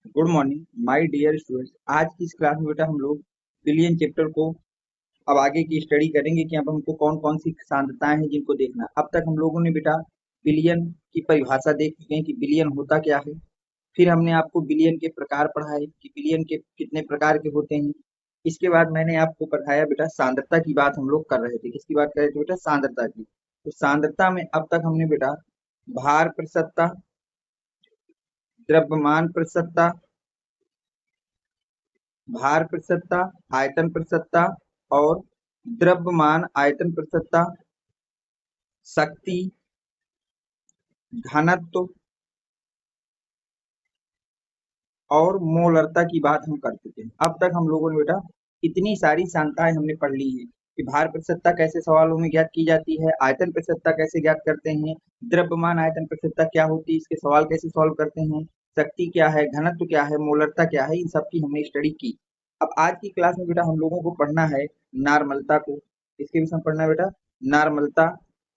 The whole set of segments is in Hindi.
Good morning my dear students. आज की इस क्लास में बेटा हम लोग बिलियन चैप्टर को अब आगे की स्टडी करेंगे कि अब हमको कौन कौन सी सांद्रताएं हैं जिनको देखना है। अब तक हम लोगों ने बेटा बिलियन की परिभाषा देख चुके हैं कि बिलियन होता क्या है। फिर हमने आपको बिलियन के प्रकार पढ़ाए कि बिलियन के कितने प्रकार के होते हैं। इसके बाद मैंने आपको पढ़ाया बेटा सांद्रता की बात हम लोग कर रहे थे। किसकी बात कर रहे थे बेटा? सांद्रता की। तो सांद्रता में अब तक हमने बेटा भार प्रतिशतता, द्रव्यमान प्रतिशतता, भार प्रतिशतता, आयतन प्रतिशतता और द्रव्यमान आयतन प्रतिशतता, शक्ति, घनत्व और मोलरता की बात हम कर चुके हैं। अब तक हम लोगों ने बेटा इतनी सारी सांद्रताएं हमने पढ़ ली हैं कि भार प्रतिशतता कैसे सवालों में ज्ञात की जाती है, आयतन प्रतिशतता कैसे ज्ञात करते हैं, द्रव्यमान आयतन प्रतिशतता क्या होती है, इसके सवाल कैसे सॉल्व करते हैं, शक्ति क्या है, घनत्व क्या है, मोलरता क्या है, इन सब की हमने स्टडी की। अब आज की क्लास में बेटा हम लोगों को पढ़ना है नॉर्मलता को। इसके विषय में पढ़ना है बेटा नॉर्मलता,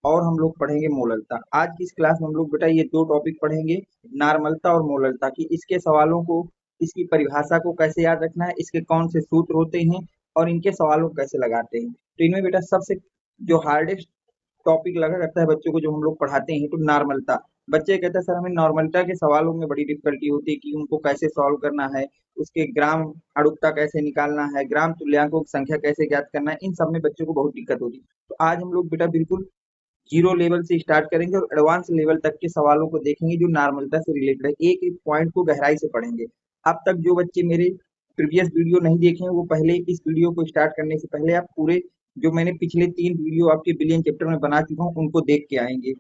और हम लोग पढ़ेंगे मोलरता। आज की इस क्लास में हम लोग बेटा ये दो टॉपिक पढ़ेंगे, नॉर्मलता और मोलरता की। इसके सवालों को, इसकी परिभाषा को कैसे याद रखना है, इसके कौन से सूत्र होते हैं और इनके सवालों को कैसे लगाते हैं। तो इनमें बेटा सबसे जो हार्डेस्ट टॉपिक लगा करता है बच्चों को जो हम लोग पढ़ाते हैं, तो नॉर्मलता। बच्चे कहते हैं सर हमें नॉर्मलता के सवालों में बड़ी डिफिकल्टी होती है कि उनको कैसे सॉल्व करना है, उसके ग्राम अड़ुकता कैसे निकालना है, ग्राम तुल्यांकों की संख्या कैसे ज्ञात करना है, इन सब में बच्चों को बहुत दिक्कत होती है। तो आज हम लोग बेटा बिल्कुल जीरो लेवल से स्टार्ट करेंगे और एडवांस लेवल तक के सवालों को देखेंगे जो नॉर्मलता से रिलेटेड है। एक एक पॉइंट को गहराई से पढ़ेंगे। अब तक जो बच्चे मेरे प्रीवियस वीडियो नहीं देखे हैं वो पहले इस वीडियो को स्टार्ट करने से पहले आप पूरे जो मैंने पिछले 3 वीडियो आपके बिलियन चैप्टर में बना चुका हूँ उनको देख के आएंगे।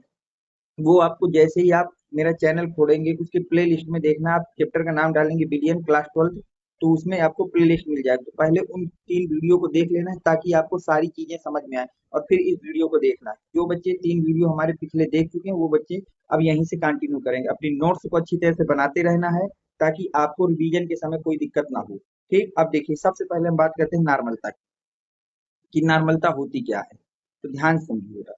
वो आपको जैसे ही आप मेरा चैनल खोलेंगे उसके प्ले लिस्ट में देखना, आप चैप्टर का नाम डालेंगे बिलियन क्लास 12, तो उसमें आपको प्ले लिस्ट मिल जाएगा। तो पहले उन 3 वीडियो को देख लेना है ताकि आपको सारी चीजें समझ में आए, और फिर इस वीडियो को देखना है। जो बच्चे 3 वीडियो हमारे पिछले देख चुके हैं वो बच्चे अब यहीं से कंटिन्यू करेंगे। अपनी नोट्स को अच्छी तरह से बनाते रहना है ताकि आपको रिवीजन के समय कोई दिक्कत ना हो। ठीक, अब देखिए सबसे पहले हम बात करते हैं नॉर्मलता की कि नॉर्मलता होती क्या है। तो ध्यान से समझिए बेटा,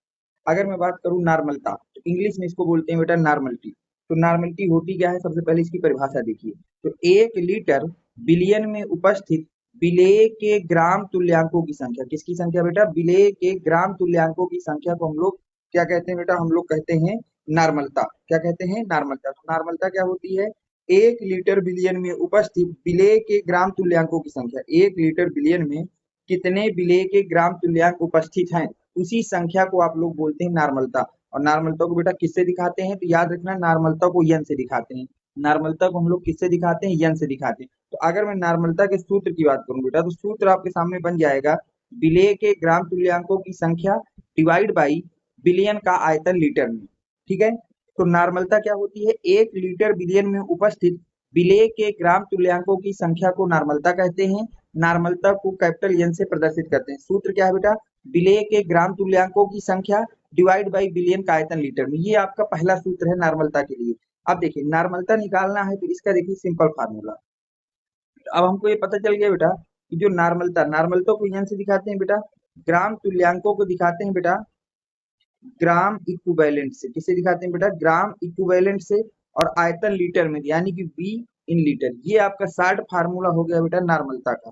अगर मैं बात करूं नॉर्मलता तो इंग्लिश में इसको बोलते हैं बेटा नॉर्मलिटी। तो नॉर्मलिटी होती क्या है, सबसे पहले इसकी परिभाषा देखिए। तो 1 लीटर बिलियन में उपस्थित विलेय के ग्राम तुल्यांकों की संख्या। किसकी संख्या बेटा? विलेय के ग्राम तुल्यांकों की संख्या को हम लोग क्या कहते हैं बेटा? हम लोग कहते हैं नॉर्मलता। क्या कहते हैं? नॉर्मलता। तो नॉर्मलता क्या होती है? 1 लीटर बिलियन में उपस्थित विलेय के ग्राम तुल्यांकों की संख्या। 1 लीटर बिलियन में कितने विलेय के ग्राम तुल्यांक उपस्थित हैं, उसी संख्या को आप लोग बोलते हैं नॉर्मलता। और नॉर्मलता को बेटा किससे दिखाते हैं? तो याद रखना नॉर्मलता को यन से दिखाते हैं। नॉर्मलता को हम लोग किससे दिखाते हैं? यन से दिखाते हैं। तो अगर मैं नॉर्मलता के सूत्र की बात करूं बेटा, तो सूत्र आपके सामने बन जाएगा विलेय के ग्राम तुल्यांकों की संख्या डिवाइड बाई बिलियन का आयतन लीटर में। ठीक है, तो नॉर्मलता क्या होती है? 1 लीटर बिलियन में उपस्थित विलेय के ग्राम तुल्यांकों की संख्या को नॉर्मलता कहते हैं। नॉर्मलता को कैपिटल एन से प्रदर्शित करते हैं। सूत्र क्या है बेटा? विलेय के ग्राम तुल्यांकों की संख्या डिवाइड बाई बिलियन का आयतन लीटर में। ये आपका पहला सूत्र है नॉर्मलता के लिए। अब देखिए नॉर्मलता निकालना है तो इसका देखिए सिंपल फार्मूला। अब हमको ये पता चल गया बेटा कि जो नॉर्मलता को यहाँ से दिखाते हैं बेटा, ग्राम तुल्यांकों को दिखाते हैं बेटा ग्राम इक्विवेलेंट से। किसे दिखाते हैं बेटा? ग्राम इक्विवेलेंट से। और आयतन लीटर में यानी कि बी इन लीटर। ये आपका शार्ट फार्मूला हो गया बेटा नॉर्मलता का।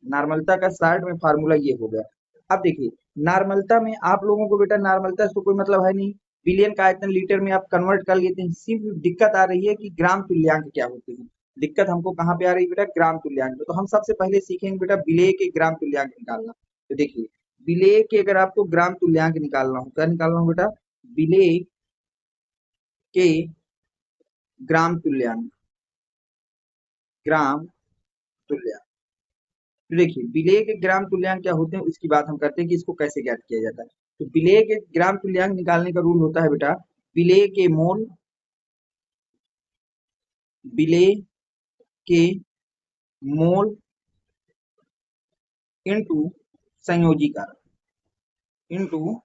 नॉर्मलता का शार्ट में फार्मूला ये हो गया। अब देखिए नॉर्मलता में आप लोगों को बेटा नॉर्मलता से तो कोई मतलब है नहीं, बिलियन का आयतन लीटर में आप कन्वर्ट कर लेते हैं। सिर्फ दिक्कत आ रही है कि ग्राम तुल्यांक क्या होते हैं। दिक्कत हमको कहाँ पे आ रही है बेटा? ग्राम तुल्यांक में। तो हम सबसे पहले सीखेंगे बेटा विलेय के ग्राम तुल्यांक निकालना। तो देखिए विलेय के अगर आपको ग्राम तुल्यांक निकालना हो, क्या निकालना हो बेटा? विलेय के ग्राम तुल्यांक, ग्राम तुल्यांक। तो देखिए विलेय के ग्राम तुल्यांक क्या होते हैं उसकी बात हम करते हैं कि इसको कैसे ज्ञात किया जाता है। तो विलेय के ग्राम तुल्यांक निकालने का रूल होता है बेटा विलेय के मोल, विलेय के मोल इनटू संयोजी कारक, इनटू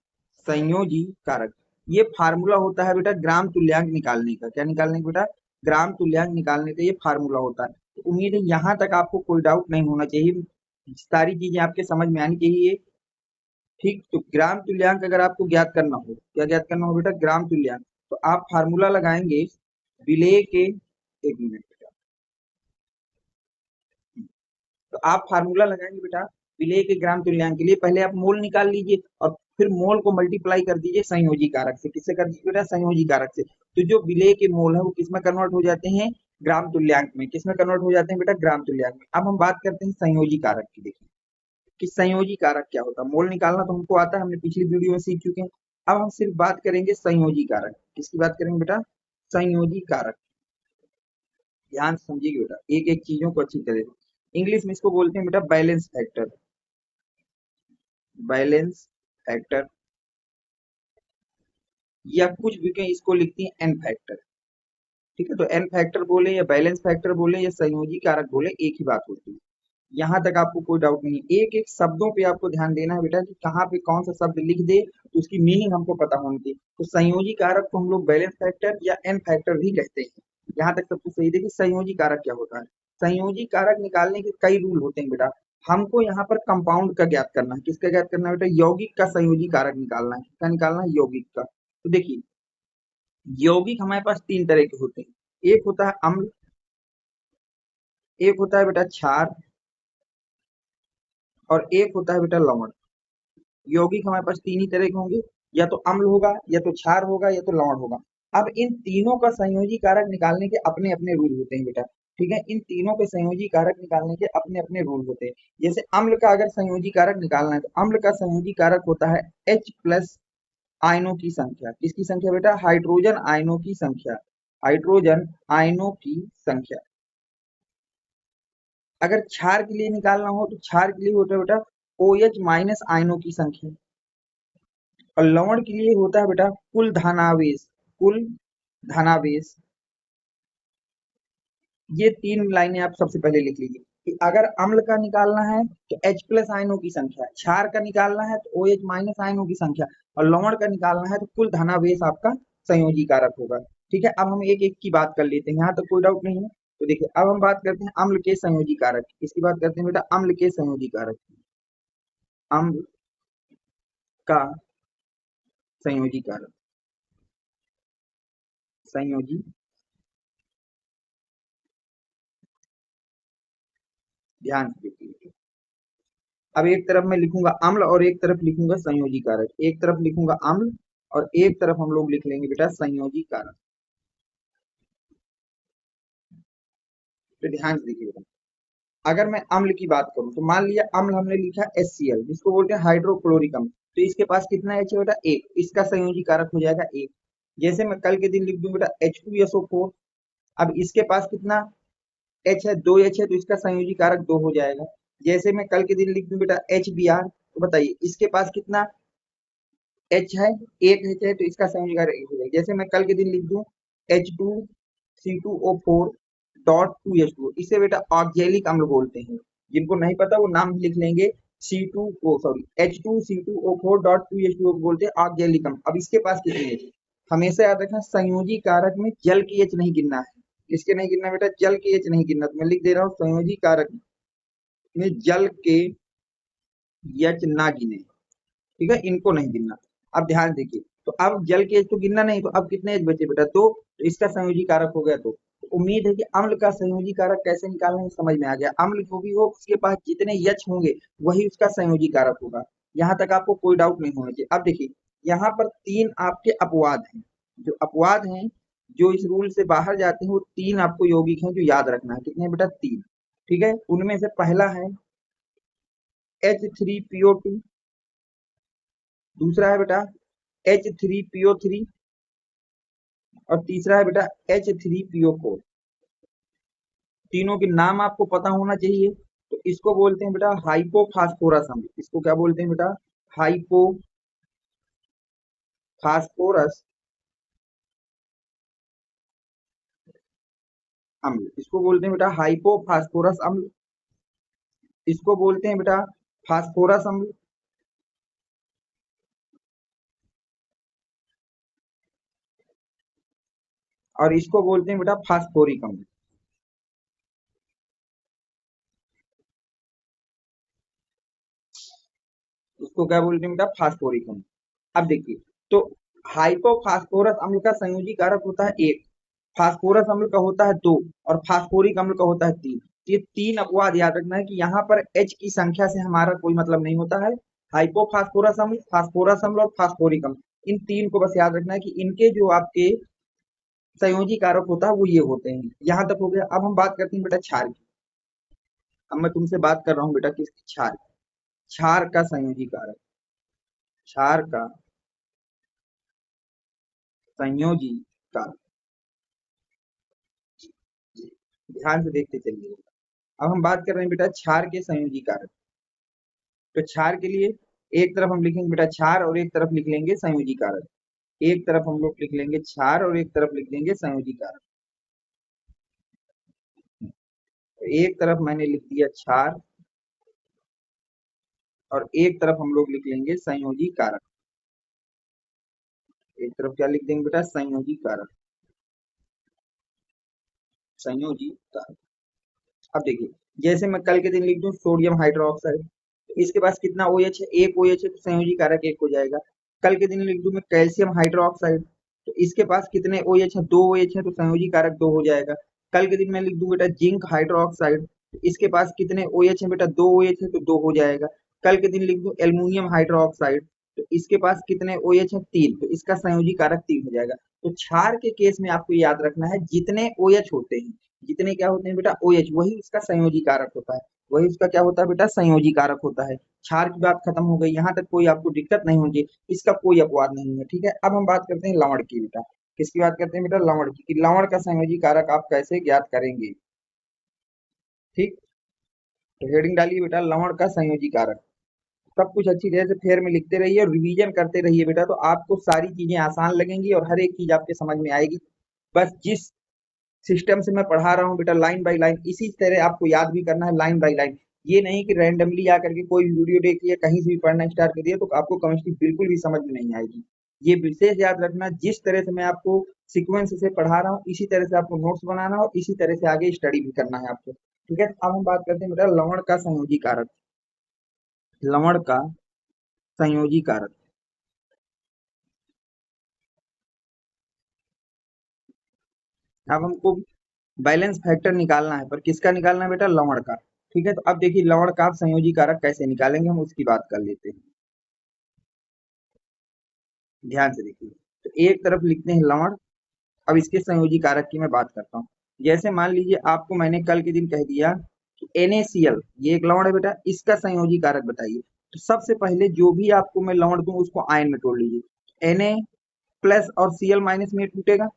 संयोजी कारक। ये फार्मूला होता है बेटा ग्राम तुल्यांक निकालने का। क्या निकालने का बेटा? ग्राम तुल्यांक निकालने का ये फार्मूला होता है। तो उम्मीद है यहाँ तक आपको कोई डाउट नहीं होना चाहिए, सारी चीजें आपके समझ में आनी चाहिए। ठीक, तो ग्राम तुल्यांक अगर आपको ज्ञात करना हो, क्या ज्ञात करना हो बेटा? ग्राम तुल्यांक। तो आप फार्मूला लगाएंगे विलेय के, एक मिनट बेटा, तो आप फार्मूला लगाएंगे बेटा विलेय के ग्राम तुल्यांक के लिए, पहले आप मोल निकाल लीजिए और फिर मोल को मल्टीप्लाई कर दीजिए संयोजी कारक से। किससे कर दीजिए बेटा? संयोजी कारक से। तो जो विलेय के मोल है वो किसमें कन्वर्ट हो जाते हैं? ग्राम तुल्यांक में। किसमें कन्वर्ट हो जाते हैं बेटा? ग्राम तुल्यांक में। अब हम बात करते हैं संयोजी कारक की। देखिए कि संयोजी कारक क्या होता है। मोल निकालना तो हमको आता है, हमने पिछली वीडियो में सीख चुके हैं। अब हम सिर्फ बात करेंगे संयोजी कारक। किसकी बात करेंगे बेटा? संयोजी कारक। ध्यान से समझिएगा बेटा, एक एक चीजों को अच्छी तरह से। इंग्लिश में इसको बोलते हैं बेटा बैलेंस फैक्टर। बैलेंस फैक्टर या कुछ भी कहें, इसको लिखते हैं एन फैक्टर। ठीक है, तो एन फैक्टर बोले या बैलेंस फैक्टर बोले या संयोजी कारक बोले, एक ही बात होती है। यहाँ तक आपको कोई डाउट नहीं है। एक एक शब्दों पे आपको ध्यान देना है बेटा कि कहाँ पे कौन सा शब्द लिख दे तो उसकी मीनिंग हमको पता होनी चाहिए। तो संयोजी कारक को हम लोग बैलेंस फैक्टर या एन फैक्टर भी कहते हैं। यहाँ तक सब कुछ सही। देखिए संयोजी कारक क्या होता है। संयोजी कारक निकालने के कई रूल होते हैं बेटा। हमको यहाँ पर कंपाउंड का ज्ञात करना है। किसका ज्ञात करना है बेटा? यौगिक का संयोजी कारक निकालना है। किसका निकालना है? यौगिक का। तो देखिए यौगिक हमारे पास तीन तरह के होते हैं। एक होता है अम्ल, एक होता है बेटा क्षार, और एक होता है बेटा लवण। यौगिक हमारे पास तीन ही तरह के होंगे, या तो अम्ल होगा, या तो क्षार होगा, या तो लवण होगा। अब इन तीनों का संयोजी कारक निकालने के अपने अपने रूल होते हैं बेटा। ठीक है, इन तीनों के संयोजी कारक निकालने के अपने अपने रूल होते हैं। जैसे अम्ल का अगर संयोजी कारक निकालना है तो अम्ल का संयोजी कारक होता है H प्लस आयनों की संख्या। किसकी संख्या बेटा? हाइड्रोजन आयनों की संख्या। हाइड्रोजन आयनों की संख्या। अगर क्षार के लिए निकालना हो तो क्षार के लिए होता है बेटा OH माइनस आयनों की संख्या। और लवण के लिए होता है बेटा कुल धनावेश। कुल धनावेश। ये तीन लाइनें आप सबसे पहले लिख लीजिए कि अगर अम्ल का निकालना है तो H प्लस आयनों की संख्या, क्षार का निकालना है तो OH माइनस आयनों की संख्या, और लवण का निकालना है तो कुल धनावेश आपका संयोजी कारक होगा। ठीक है, अब हम एक एक की बात कर लेते हैं, यहाँ तक कोई डाउट नहीं है। तो देखिए अब हम बात करते हैं अम्ल के संयोजी कारक। किसकी बात करते हैं बेटा? अम्ल के संयोजी कारक। अम्ल का संयोजी कारक। संयोजी ध्यान से देखिए। अब एक तरफ मैं लिखूंगा अम्ल और एक तरफ लिखूंगा संयोजी कारक। एक तरफ लिखूंगा अम्ल और एक तरफ हम लोग लिख लेंगे बेटा संयोजी कारक। तो ध्यान से देखिए बेटा, अगर मैं अम्ल की बात करूं तो मान लिया अम्ल हमने लिखा HCl, जिसको बोलते हैं हाइड्रोक्लोरिक अम्ल। तो इसके पास कितना H है बेटा? एक। इसका संयोजी कारक हो जाएगा एक। जैसे मैं कल के दिन लिख दूं बेटा H2SO4। अब इसके पास कितना H है? 2 H है, तो इसका संयोजी कारक 2 हो जाएगा। जैसे मैं कल के दिन लिख दूं बेटा HBr, तो बताइए इसके पास कितना H है? एक H है, तो इसका संयोजी कारक 1 हो जाएगा। जैसे मैं कल के दिन लिख दूं H2C2O4 डॉट 2H2, इसे बेटा ऑक्जेलिक अम्ल बोलते हैं। जिनको नहीं पता वो नाम लिख लेंगे H2CO4 डॉट 2H2O को बोलते हैं ऑक्जेलिक अम्ल। अब इसके पास कितनी H? हमेशा याद रखना संयोजी कारक में जल की H नहीं गिनना है। किसके नहीं गिनना बेटा? जल की H नहीं गिनना। तो मैं लिख दे रहा हूँ संयोजी कारक में जल के H ना गिने। ठीक है, इनको नहीं गिनना। अब ध्यान देखिए, तो अब जल के एच तो गिनना नहीं, तो अब कितने एच बचे बेटा? दो। तो इसका संयोजी कारक हो गया दो। तो उम्मीद है कि अम्ल का संयोजी कारक कैसे निकालना है समझ में आ गया। अम्ल जो भी हो उसके पास जितने यच होंगे वही उसका संयोजी कारक होगा। यहाँ तक आपको कोई डाउट नहीं होना चाहिए। अब देखिए यहाँ पर तीन आपके अपवाद हैं। जो अपवाद हैं जो इस रूल से बाहर जाते हैं वो तीन आपको यौगिक हैं जो याद रखना है। कितने बेटा? तीन। ठीक है, उनमें से पहला है H3PO2, दूसरा है बेटा H3PO3, और तीसरा है बेटा H3PO4। तीनों के नाम आपको पता होना चाहिए। तो इसको बोलते हैं बेटा हाइपोफास्फोरस अम्ल। इसको क्या बोलते हैं बेटा? हाइपोफास्फोरस अम्ल। इसको बोलते हैं बेटा हाइपोफास्फोरस अम्ल। इसको बोलते हैं बेटा फास्फोरस अम्ल। और इसको बोलते हैं बेटा फास्फोरिक अम्ल। इसको क्या बोलते हैं बेटा? फास्फोरिक अम्ल। अब देखिए, तो हाइपोफास्फोरस अम्ल का संयोजी कारक होता है एक, फास्फोरस अम्ल का होता है दो, और फास्फोरिक अम्ल का होता है तीन। ये 3 अपवाद याद रखना है कि यहाँ पर H की संख्या से हमारा कोई मतलब नहीं होता है। हाइपोफास्फोरस अम्ल, फास्फोरस अम्ल और फास्फोरिक अम्ल, इन 3 को बस याद रखना है कि इनके जो आपके संयोजी कारक होता है वो ये होते हैं। यहाँ तक हो गया। अब हम बात करते हैं बेटा क्षार की। अब मैं तुमसे बात कर रहा हूँ बेटा किसकी? क्षार। क्षार का संयोजी कारक, क्षार का संयोजी कारक, ध्यान से देखते चलिए। अब हम बात कर रहे हैं बेटा क्षार के संयोजी कारक। तो क्षार के लिए एक तरफ हम लिखेंगे बेटा क्षार और एक तरफ लिख लेंगे संयोजी कारक। एक तरफ हम लोग लिख लेंगे क्षार और एक तरफ लिख लेंगे संयोजी कारक। तो एक तरफ मैंने लिख दिया क्षार और एक तरफ हम लोग लिख लेंगे संयोजी कारक। एक तरफ क्या लिख देंगे बेटा? संयोजी कारक, संयोजी कारक। अब देखिए, जैसे मैं कल के दिन लिख दूं सोडियम हाइड्रोक्साइड, तो इसके पास कितना OH है? एक OH है, तो संयोजी कारक एक हो जाएगा। कल के दिन लिख दूं मैं कैल्शियम हाइड्रोक्साइड, तो इसके पास कितने OH है? 2 OH है, तो संयोजी कारक 2 हो जाएगा। कल के दिन मैं लिख दूं बेटा जिंक हाइड्रोक्साइड, तो इसके पास कितने OH है बेटा? 2 OH है, तो 2 हो जाएगा। कल के दिन लिख दूं एल्युमिनियम हाइड्रोक्साइड, तो इसके पास कितने OH है? 3, तो इसका संयोजी कारक 3 हो जाएगा। तो क्षार के केस में आपको याद रखना है जितने OH होते हैं, जितने क्या होते हैं बेटा? OH, वही उसका संयोजी कारक होता है। वही उसका क्या होता है बेटा? संयोजी कारक होता है। क्षार की बात खत्म हो गई, यहाँ तक कोई आपको दिक्कत नहीं होगी, इसका कोई अपवाद नहीं है। ठीक है, अब हम बात करते हैं लवण की बेटा। किसकी बात करते हैं बेटा? लवण की। कि लवण का संयोजी कारक आप कैसे ज्ञात करेंगे? ठीक, तो हेडिंग डालिए बेटा लवण का संयोजी कारक। सब कुछ अच्छी तरह से फेयर में लिखते रहिए और रिवीजन करते रहिए बेटा, तो आपको सारी चीजें आसान लगेंगी और हर एक चीज आपके समझ में आएगी। बस जिस सिस्टम से मैं पढ़ा रहा हूँ बेटा लाइन बाय लाइन, इसी तरह आपको याद भी करना है लाइन बाय लाइन। ये नहीं कि रैंडमली आकर के कोई वीडियो देख लिया, कहीं से भी पढ़ना स्टार्ट कर दिया, तो आपको केमिस्ट्री बिल्कुल भी समझ में नहीं आएगी। ये विशेष याद रखना, जिस तरह से मैं आपको सीक्वेंस से पढ़ा रहा हूँ इसी तरह से आपको नोट्स बनाना और इसी तरह से आगे स्टडी भी करना है आपको। ठीक है, अब हम बात करते हैं बेटा लवण का संयोजी कारक। लवण का संयोजी कारक, अब हमको बैलेंस फैक्टर निकालना है, पर किसका निकालना है बेटा? लवण का। ठीक है, तो अब देखिए लवण का आप संयोजी कारक कैसे निकालेंगे, हम उसकी बात कर लेते हैं। ध्यान से देखिए, तो एक तरफ लिखते हैं लवण। अब इसके संयोजी कारक की मैं बात करता हूँ। जैसे मान लीजिए आपको मैंने कल के दिन कह दिया कि NaCl ये एक लवण है बेटा, इसका संयोजी कारक बताइए। तो सबसे पहले जो भी आपको मैं लवण दूं उसको आयन में तोड़ लीजिए। Na प्लस और Cl माइनस में टूटेगा।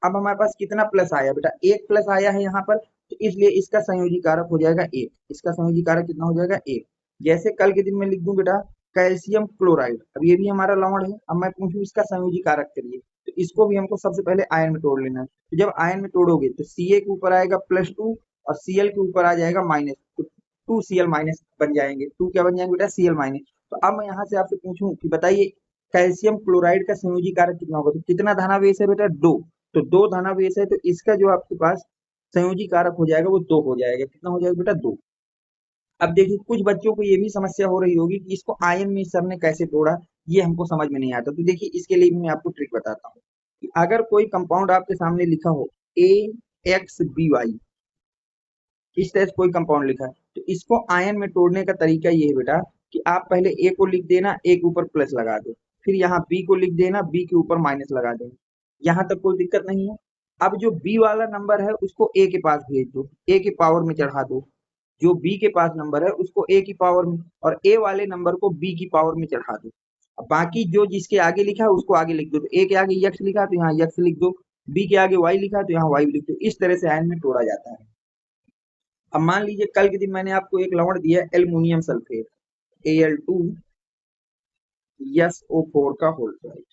अब हमारे पास कितना प्लस आया बेटा? एक प्लस आया है यहाँ पर, तो इसलिए इसका संयोजी कारक हो जाएगा एक। इसका संयोजी कारक कितना हो जाएगा? एक। जैसे कल के दिन में लिख दूं बेटा कैल्शियम क्लोराइड, अब ये भी हमारा लवण है। अब मैं पूछूं इसका संयोजी कारक करिए, तो इसको भी हमको सबसे पहले आयन में तोड़ लेना है। तो जब आयन में तोड़ोगे तो Ca के ऊपर आएगा +2 और Cl के ऊपर आ जाएगा माइनस, तो 2Cl माइनस बन जाएंगे। 2 क्या बन जाएंगे बेटा? Cl minus. तो अब मैं यहाँ से आपसे पूछूं कि बताइए कैल्शियम क्लोराइड का संयोजी कारक कितना होगा? तो कितना धनावेश है बेटा? 2। तो 2 धनावेश है, तो इसका जो आपके पास संयोजी कारक हो जाएगा वो 2 हो जाएगा। कितना हो जाएगा बेटा? 2। अब देखिए कुछ बच्चों को ये भी समस्या हो रही होगी कि इसको आयन में सर ने कैसे तोड़ा, ये हमको समझ में नहीं आता। तो देखिए इसके लिए भी मैं आपको ट्रिक बताता हूँ कि अगर कोई कंपाउंड आपके सामने लिखा हो AXBY, इस तरह से कोई कंपाउंड लिखा है, तो इसको आयन में तोड़ने का तरीका ये है बेटा कि आप पहले A को लिख देना, A के ऊपर प्लस लगा दो, फिर यहाँ B को लिख देना, B के ऊपर माइनस लगा देना। यहाँ तक कोई दिक्कत नहीं है। अब जो B वाला नंबर है उसको A के पास भेज दो, A के पावर में चढ़ा दो। जो B के पास नंबर है उसको A की पावर में, और A वाले नंबर को B की पावर में चढ़ा दो। अब बाकी जो जिसके आगे लिखा है उसको आगे लिख दो। तो A के आगे x लिखा तो यहाँ x लिख दो, B के आगे y लिखा तो यहाँ y लिख दो। इस तरह से आयन में तोड़ा जाता है। अब मान लीजिए कल के दिन मैंने आपको एक लवण दिया एल्युमिनियम सल्फेट Al2SO4 का होल क्लोराइड।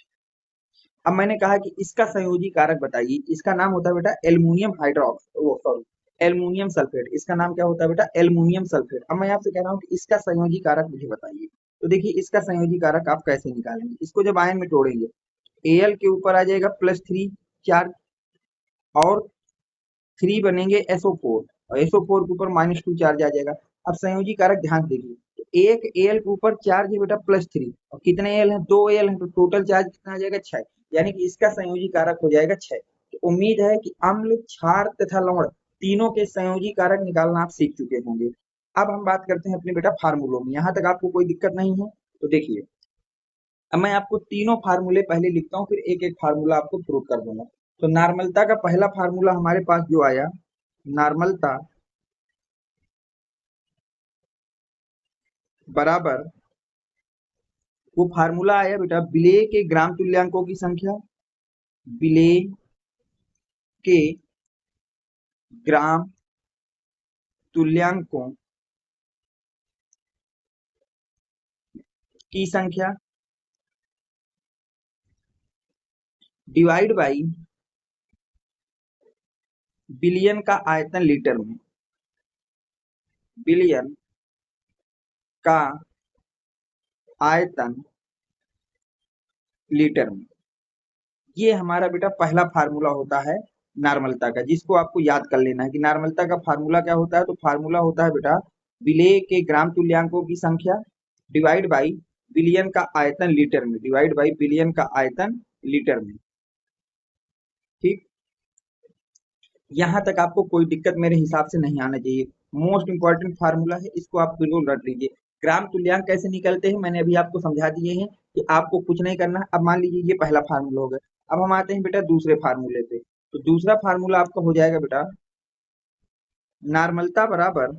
अब मैंने कहा कि इसका संयोजी कारक बताइए। इसका नाम होता है बेटा एल्युमिनियम हाइड्रोक्स वो सॉरी एल्युमिनियम सल्फेट। इसका नाम क्या होता है बेटा? Aluminium sulphate. अब मैं आपसे कह रहा हूँ कि इसका संयोजी कारक मुझे बताइए। तो देखिए इसका संयोजी कारक आप कैसे निकालेंगे? इसको जब आयन में तोड़ेंगे Al के ऊपर आ जाएगा +3 चार्ज और 3 बनेंगे SO4 और SO4 के ऊपर -2 चार्ज आ जाएगा। अब संयोजी कारक ध्यान से देखिए, तो एक Al के ऊपर चार्ज है बेटा +3 और कितने Al हैं? 2 Al हैं, तो टोटल चार्ज कितना आ जाएगा? 6। यानी कि इसका संयोजी कारक हो जाएगा 6। तो उम्मीद है कि अम्ल, क्षार तथा लवण तीनों के संयोजी कारक निकालना आप सीख चुके होंगे। अब हम बात करते हैं अपने बेटा फार्मूलों में। यहाँ तक आपको कोई दिक्कत नहीं है? तो देखिए, अब मैं आपको तीनों फार्मूले पहले लिखता हूँ, फिर एक एक फार्मूला आपको प्रूव कर दूंगा। तो नॉर्मलता का पहला फार्मूला हमारे पास जो आया, नॉर्मलता बराबर, वो फार्मूला आया बेटा विलेय के ग्राम तुल्यांकों की संख्या, विलेय के ग्राम तुल्यांकों की संख्या डिवाइड बाई बिलियन का आयतन लीटर में, बिलियन का आयतन लीटर में। ये हमारा बेटा पहला फार्मूला होता है नॉर्मलता का, जिसको आपको याद कर लेना है कि नॉर्मलता का फार्मूला क्या होता है। तो फार्मूला होता है बेटा विलेय के ग्राम तुल्यांकों की संख्या डिवाइड बाई बिलियन का आयतन लीटर में, डिवाइड बाई बिलियन का आयतन लीटर में। ठीक, यहाँ तक आपको कोई दिक्कत मेरे हिसाब से नहीं आना चाहिए। मोस्ट इंपॉर्टेंट फार्मूला है, इसको आप बिल्कुल रट लीजिए। ग्राम तुल्यांक कैसे निकलते हैं मैंने अभी आपको समझा दिए हैं कि आपको कुछ नहीं करना है। अब मान लीजिए ये पहला फार्मूला हो गया। अब हम आते हैं बेटा दूसरे फार्मूले पे। तो दूसरा फार्मूला आपका हो जाएगा बेटा नॉर्मलता बराबर,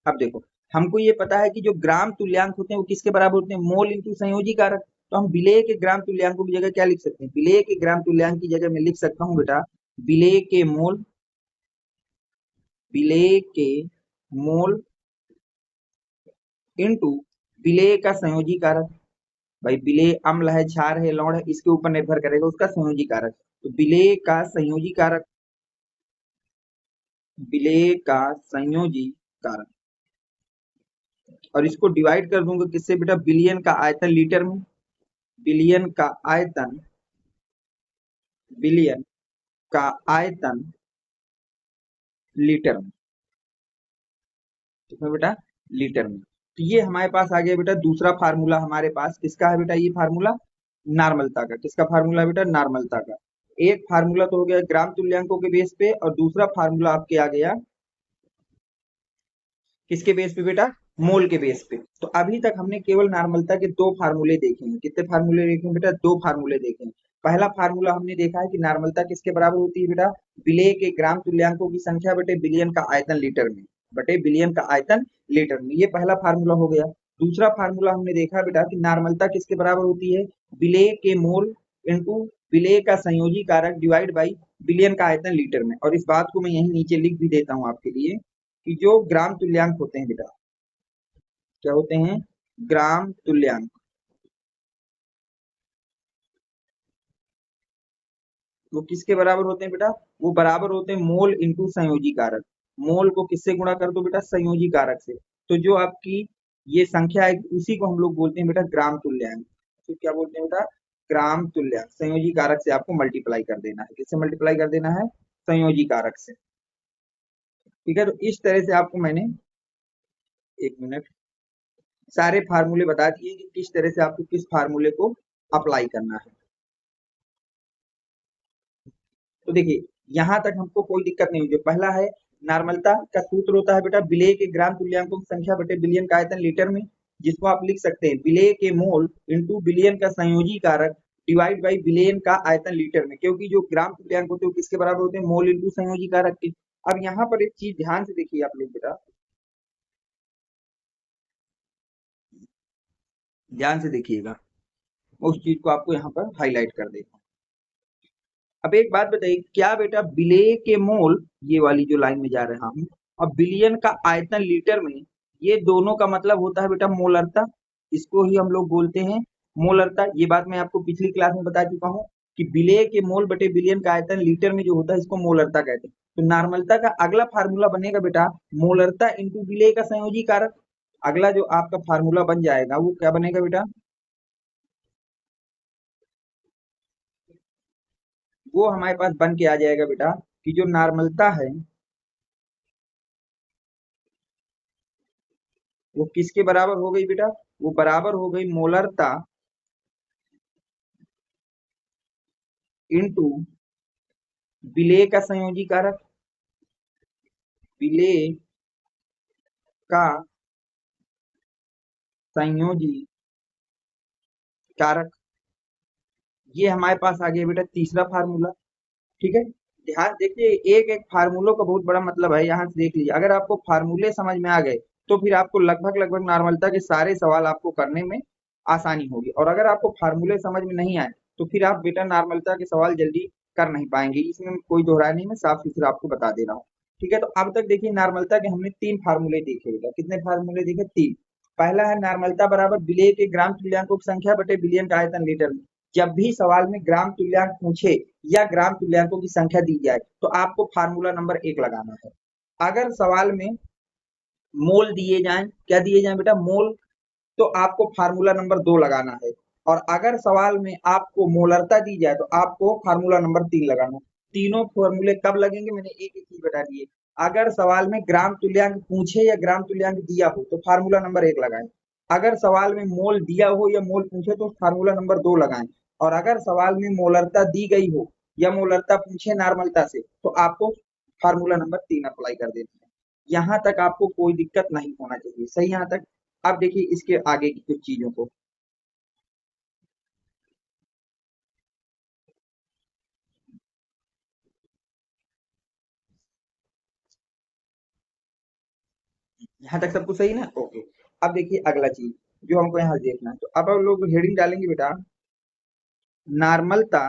अब देखो हमको ये पता है कि जो ग्राम तुल्यांक होते हैं वो किसके बराबर होते हैं, मोल इंटू संयोजी कारक। तो हम विलेय के ग्राम तुल्यांकों की जगह क्या लिख सकते हैं, विलेय के ग्राम तुल्यांक की जगह मैं लिख सकता हूँ बेटा विलेय के मोल, विलेय के मोल इंटू विलेय का संयोजी कारक। भाई विलेय अम्ल है, क्षार है, लवण है, इसके ऊपर निर्भर करेगा उसका संयोजी कारक। तो विलेय का संयोजी कारक, विलेय का संयोजी कारक, और इसको डिवाइड कर दूंगा किससे बेटा, बिलियन का आयतन लीटर में, बिलियन का आयतन, बिलियन का आयतन लीटर में, किसमें बेटा, लीटर में। तो ये हमारे पास आ गया बेटा दूसरा फार्मूला हमारे पास किसका है बेटा, ये फार्मूला नॉर्मलता का। किसका फार्मूला बेटा, नॉर्मलता का। एक फार्मूला तो हो गया ग्राम तुल्यांकों के बेस पे, और दूसरा फार्मूला आपके आ गया किसके बेस पे बेटा, मोल के बेस पे। तो अभी तक हमने केवल नॉर्मलता के दो फार्मूले देखे हैं। कितने फार्मूले देखे हैं बेटा, दो फार्मूले देखे हैं। पहला फार्मूला हमने देखा है कि नॉर्मलता किसके बराबर होती है बेटा, विलेय के ग्राम तुल्यांकों की संख्या बटे बिलियन का आयतन लीटर में, बटे बिलियन का आयतन लीटर में। ये पहला फार्मूला हो गया। दूसरा फार्मूला हमने देखा बेटा कि नॉर्मलता किसके बराबर होती है, विलेय के मोल इंटू विलेय का संयोजी कारक डिवाइड बाई बिलियन का आयतन लीटर में। और इस बात को मैं यहीं नीचे लिख भी देता हूं आपके लिए कि जो ग्राम तुल्यांक होते हैं बेटा, क्या होते हैं, ग्राम तुल्यांक, वो किसके बराबर होते हैं बेटा, वो बराबर होते हैं मोल इंटू संयोजी कारक। मोल को किससे गुणा कर दो बेटा, संयोजी कारक से। तो जो आपकी ये संख्या है उसी को हम लोग बोलते हैं बेटा ग्राम तुल्यांक। तो क्या बोलते हैं बेटा, ग्राम तुल्यांक। संयोजी कारक से आपको मल्टीप्लाई कर देना है, किससे मल्टीप्लाई कर देना है, संयोजी कारक से। ठीक है, तो इस तरह से आपको मैंने, एक मिनट, सारे फार्मूले बता दिए कि किस तरह से आपको किस फार्मूले को अप्लाई करना है। तो देखिए यहां तक हमको कोई दिक्कत नहीं हुई। जो पहला है नॉर्मलता का सूत्र होता है बेटा विलेय के ग्राम तुल्यांकों की संख्या बटे बिलियन का आयतन लीटर में, जिसको आप लिख सकते हैं विलेय के मोल इंटू बिलियन का संयोजी कारक डिवाइड बाई बिलियन का आयतन लीटर में, क्योंकि जो ग्राम तुल्यांक होते हैं वो किसके बराबर होते हैं, मोल इंटू संयोजी कारक के। अब यहाँ पर एक चीज ध्यान से देखिए आप लोग बेटा, ध्यान से देखिएगा, उस चीज को आपको यहाँ पर हाईलाइट कर देता हूँ। अब एक बात बताइए, क्या बेटा विलेय के मोल, ये वाली जो लाइन में जा रहा हूँ, और बिलियन का आयतन लीटर में, ये दोनों का मतलब होता है बेटा मोलरता। इसको ही हम लोग बोलते हैं मोलरता। ये बात मैं आपको पिछली क्लास में बता चुका हूँ कि विलेय के मोल बटे बिलियन का आयतन लीटर में जो होता है इसको मोलरता कहते हैं। तो नॉर्मलता का अगला फार्मूला बनेगा बेटा मोलरता इंटू विलेय का संयोजी कारक। अगला जो आपका फार्मूला बन जाएगा वो क्या बनेगा बेटा, वो हमारे पास बन के आ जाएगा बेटा कि जो नॉर्मलता है वो किसके बराबर हो गई बेटा, वो बराबर हो गई मोलरता इंटू विलेय का संयोजी कारक, विलेय का संयोजी कारक, ये हमारे पास आ गया बेटा तीसरा फार्मूला। ठीक है, ध्यान देखिए, एक एक फार्मूलों का बहुत बड़ा मतलब है, यहाँ से देख लीजिए। अगर आपको फार्मूले समझ में आ गए तो फिर आपको लगभग लगभग नॉर्मलता के सारे सवाल आपको करने में आसानी होगी, और अगर आपको फार्मूले समझ में नहीं आए तो फिर आप बेटा नॉर्मलता के सवाल जल्दी कर नहीं पाएंगे। इसमें कोई दोहराई नहीं, मैं साफ सुथरा आपको बता दे रहा हूँ। ठीक है, तो अब तक देखिए नॉर्मलता के हमने तीन फार्मूले देखे बेटा। कितने फार्मूले देखे? तीन। पहला है नॉर्मलता बराबर विलेय के ग्राम तुल्यांकों की संख्या बटे विलयन का आयतन लीटर में। जब भी सवाल में ग्राम तुल्यांक पूछे या ग्राम तुल्यांकों की संख्या दी जाए तो आपको फार्मूला नंबर 1 लगाना है। अगर सवाल में मोल दिए जाएं, क्या दिए जाएं बेटा? मोल, तो आपको फार्मूला नंबर 2 लगाना है। और अगर सवाल में आपको मोलरता दी जाए तो आपको फार्मूला नंबर 3 लगाना है। तीनों फार्मूले कब लगेंगे, मैंने एक एक चीज बता दी है। अगर सवाल में ग्राम तुल्यांक पूछे या ग्राम तुल्यांक दिया हो तो फार्मूला नंबर 1 लगाएं। अगर सवाल में मोल दिया हो या मोल पूछे तो फार्मूला नंबर 2 लगाएं। और अगर सवाल में मोलरता दी गई हो या मोलरता पूछे नॉर्मलता से तो आपको फार्मूला नंबर 3 अप्लाई कर देना है। यहाँ तक आपको कोई दिक्कत नहीं होना चाहिए, सही यहाँ तक। अब देखिए इसके आगे की कुछ चीजों को। यहाँ तक सब कुछ सही ना? ओके। अब देखिए अगला चीज जो हमको यहाँ देखना है, तो अब हम लोग हेडिंग डालेंगे बेटा, नॉर्मलता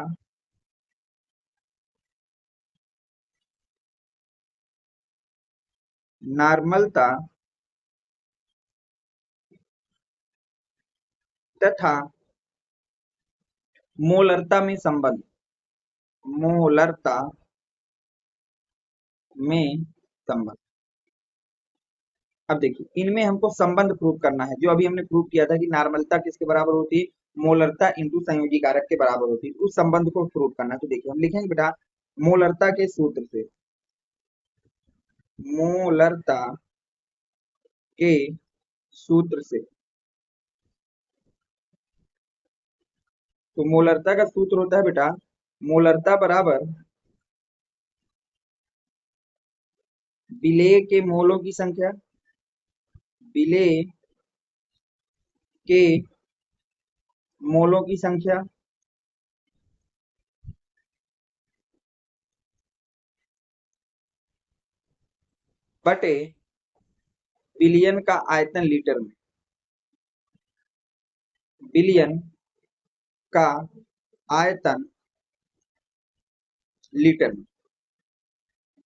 नॉर्मलता तथा मोलरता में संबंध, मोलरता में संबंध। अब देखिए इनमें हमको संबंध प्रूव करना है, जो अभी हमने प्रूव किया था कि नॉर्मलता किसके बराबर होती है? मोलरता इंटू संयोजी कारक के बराबर होती है। उस संबंध को प्रूव करना है। तो देखिए हम लिखेंगे बेटा मोलरता के सूत्र से, मोलरता के सूत्र से। तो मोलरता का सूत्र होता है बेटा, मोलरता बराबर विलेय के मोलों की संख्या, विलेय के मोलों की संख्या बटे विलयन का आयतन लीटर में, विलयन का आयतन लीटर में।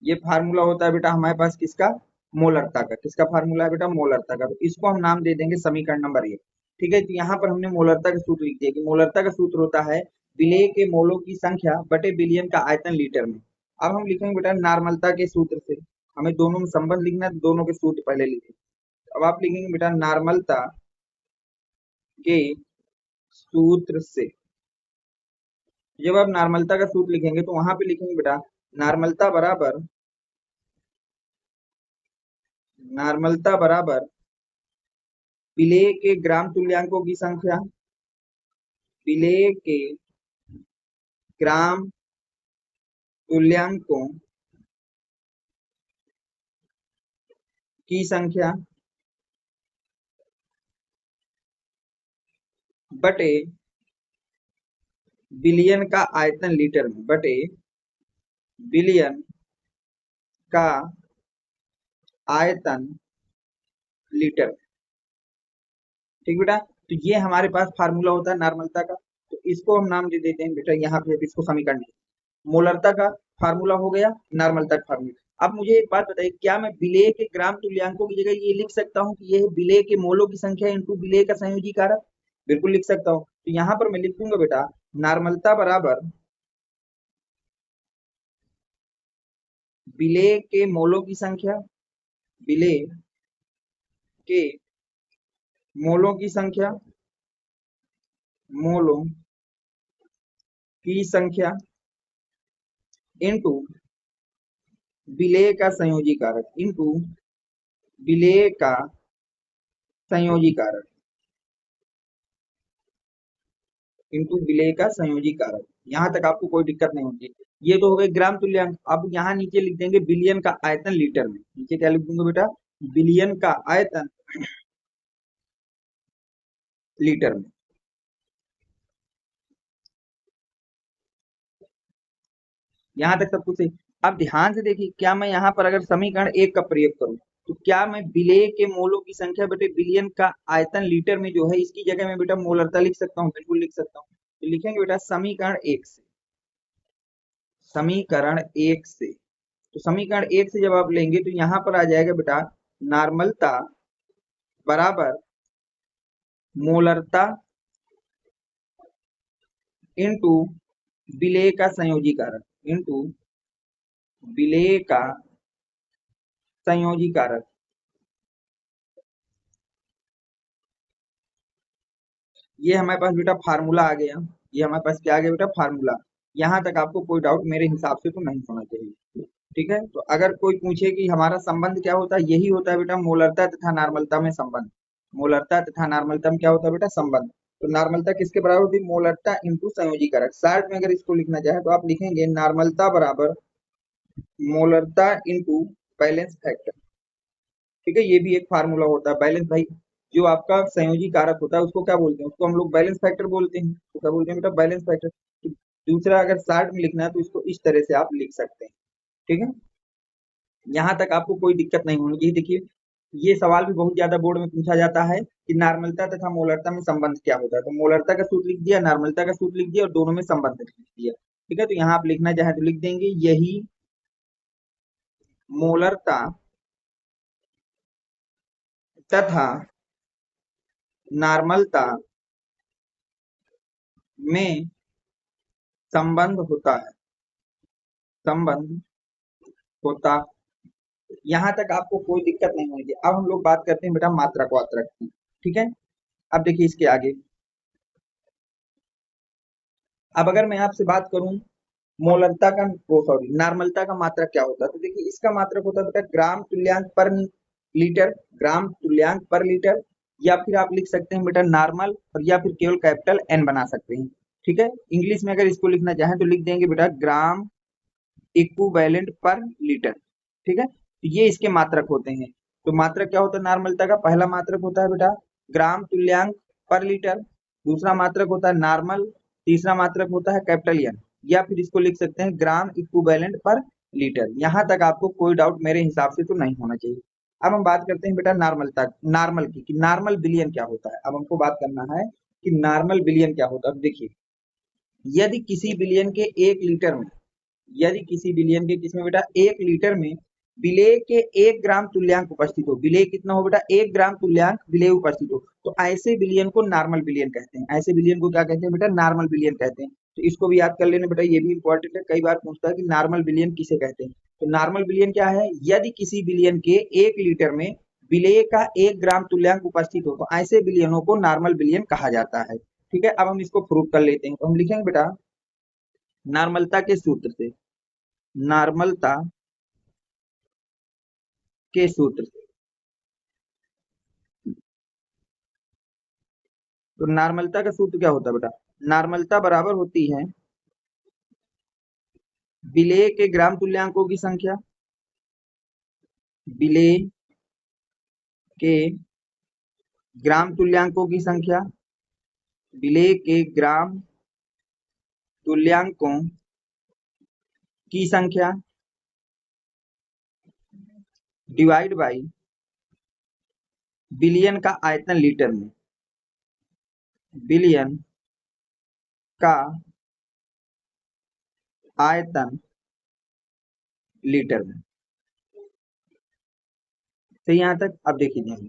ये फार्मूला होता है बेटा हमारे पास किसका? मोलरता का। किसका फार्मूला है बेटा? मोलरता का। तो इसको हम नाम दे देंगे समीकरण नंबर 1। ठीक है, तो यहाँ पर हमने मोलरता का सूत्र लिख दिया कि मोलरता का सूत्र होता है विलेय के मोलों की संख्या बटे विलयन का आयतन लीटर में। अब हम लिखेंगे बेटा नॉर्मलता के सूत्र से। हमें दोनों में संबंध लिखना है, तो दोनों के सूत्र पहले लिखे। अब आप लिखेंगे बेटा नॉर्मलता के सूत्र से। जब आप नॉर्मलता का सूत्र लिखेंगे तो वहां पे लिखेंगे बेटा नॉर्मलता बराबर, नॉर्मलता बराबर विलेय के ग्राम तुल्यांकों की संख्या, विलेय के ग्राम तुल्यांकों की संख्या बटे विलयन का आयतन लीटर में, बटे विलयन का आयतन लीटर में। ठीक बेटा, तो ये हमारे पास फार्मूला होता है नॉर्मलता का। तो इसको हम नाम दे देते हैं बेटा, यहाँ पे इसको समीकरण मोलरता का फार्मूला हो गया, नॉर्मलता का फार्मूला। अब मुझे एक बात बताइए, क्या मैं विलेय के ग्राम तुल्यांकों की जगह ये लिख सकता हूँ कि ये है विलेय के मोलों की संख्या इंटू विलेय का संयोजी कारक? बिल्कुल लिख सकता हूँ। तो यहाँ पर मैं लिख दूंगा बेटा नॉर्मलता बराबर विलेय के मोलों की संख्या, विलेय के मोलों की संख्या, मोलों की संख्या इंटू विलेय का संयोजी कारक, इंटू विलेय का संयोजी कारक, इंटू विलेय का संयोजी कारक। यहाँ तक आपको कोई दिक्कत नहीं होती। ये तो हो गए ग्राम तुल्यांक। अब यहाँ नीचे लिख देंगे बिलियन का आयतन लीटर में। नीचे क्या लिख दूंगा बेटा? बिलियन का आयतन लीटर में। यहाँ तक सब कुछ सही। अब ध्यान से देखिए, क्या मैं यहाँ पर अगर समीकरण 1 का प्रयोग करूं तो क्या मैं विलेय के मोलों की संख्या बेटे बिलियन का आयतन लीटर में जो है इसकी जगह में बेटा मोलरता लिख सकता हूँ? बिल्कुल लिख सकता हूँ। तो लिखेंगे बेटा समीकरण 1 से। समीकरण 1 से, तो समीकरण 1 से जब आप लेंगे तो यहाँ पर आ जाएगा बेटा नॉर्मलता बराबर मोलरता इंटू विलेय का संयोजी कारक, इंटू विलेय का संयोजी कारक। ये हमारे पास बेटा फार्मूला आ गया। ये हमारे पास क्या आ गया बेटा? फार्मूला। यहाँ तक आपको कोई डाउट मेरे हिसाब से तो नहीं होना चाहिए। ठीक है, तो अगर कोई पूछे कि हमारा संबंध क्या होता है, यही होता है बेटा मोलरता तथा नॉर्मलता में संबंध। मोलरता तथा नॉर्मलता में क्या होता है बेटा? संबंध। तो नॉर्मलता किसके बराबर होती है? मोलरता इंटू संयोजी कारक। शॉर्ट में अगर इसको लिखना चाहे तो आप लिखेंगे नॉर्मलता बराबर मोलरता इंटू बैलेंस फैक्टर। ठीक है, ये भी एक फार्मूला होता है बैलेंस। भाई जो आपका संयोजी कारक होता है उसको क्या बोलते हैं? उसको हम लोग बैलेंस फैक्टर बोलते हैं। तो क्या बोलते हैं बेटा? Balance factor. तो दूसरा अगर शॉर्ट में लिखना है तो इसको इस तरह से आप लिख सकते हैं। ठीक है, यहाँ तक आपको कोई दिक्कत नहीं होनी चाहिए। देखिए, ये सवाल भी बहुत ज्यादा बोर्ड में पूछा जाता है कि नॉर्मलता तथा मोलरता में संबंध क्या होता है। तो मोलरता का सूत्र लिख दिया, नॉर्मलता का सूत्र लिख दिया और दोनों में संबंध लिख दिया। ठीक है, तो यहाँ आप लिखना चाहे तो लिख देंगे यही मोलरता तथा नॉर्मलता में संबंध होता है, संबंध होता। यहाँ तक आपको कोई दिक्कत नहीं होगी। अब हम लोग बात करते हैं बेटा मात्रक वात्रक की। ठीक है, अब देखिए इसके आगे, अब अगर मैं आपसे बात करूं मोलरता का, वो सॉरी नॉर्मलता का मात्रक क्या होता है, तो देखिए इसका मात्रक होता है बेटा ग्राम तुल्यांक पर लीटर, ग्राम तुल्यांक पर लीटर, या फिर आप लिख सकते हैं बेटा नॉर्मल, और या फिर केवल कैपिटल एन बना सकते हैं। ठीक है, इंग्लिश में अगर इसको लिखना चाहें तो लिख देंगे बेटा ग्राम इक्विवेलेंट पर लीटर। ठीक है, तो ये इसके मात्रक होते हैं। तो मात्रक क्या होता है नॉर्मलता का? पहला मात्रक होता है बेटा ग्राम तुल्यांक पर लीटर, दूसरा मात्रक होता है नॉर्मल, तीसरा मात्रक होता है कैपिटल एन, या फिर इसको लिख सकते हैं ग्राम इक्विवेलेंट पर लीटर। यहाँ तक आपको कोई डाउट मेरे हिसाब से तो नहीं होना चाहिए। अब हम बात करते हैं बेटा नॉर्मलता, नॉर्मल की, कि नॉर्मल बिलियन क्या होता है। अब हमको बात करना है कि नॉर्मल बिलियन क्या होता है। देखिए, यदि किसी बिलियन के 1 लीटर में, यदि किसी बिलियन के किसमें बेटा 1 लीटर में विलेय के 1 ग्राम तुल्यांक उपस्थित हो, विलेय कितना हो बेटा? 1 ग्राम तुल्यांक विलेय उपस्थित हो, तो ऐसे बिलियन को नॉर्मल बिलियन कहते हैं। ऐसे बिलियन को क्या कहते हैं बेटा? नॉर्मल बिलियन कहते हैं। तो इसको भी याद कर लेना बेटा, ये भी इंपॉर्टेंट है। कई बार पूछता है कि नॉर्मल बिलियन किसे कहते हैं। तो नॉर्मल बिलियन क्या है? यदि किसी बिलियन के 1 लीटर में विलेय का 1 ग्राम तुल्यांक उपस्थित हो, तो ऐसे बिलियनों को नॉर्मल बिलियन कहा जाता है। ठीक है, अब हम इसको प्रूव कर लेते हैं। तो हम लिखेंगे बेटा नॉर्मलता के सूत्र से, नॉर्मलता के सूत्र से। तो नॉर्मलता का सूत्र क्या होता है बेटा? नॉर्मलता बराबर होती है विलेय के ग्राम तुल्यांकों की संख्या, विलेय के ग्राम तुल्यांकों की संख्या, विलेय के ग्राम तुल्यांकों की संख्या डिवाइड बाई बिलियन का आयतन लीटर में, बिलियन का आयतन लीटर में। तो यहां तक अब देखिए ध्यान,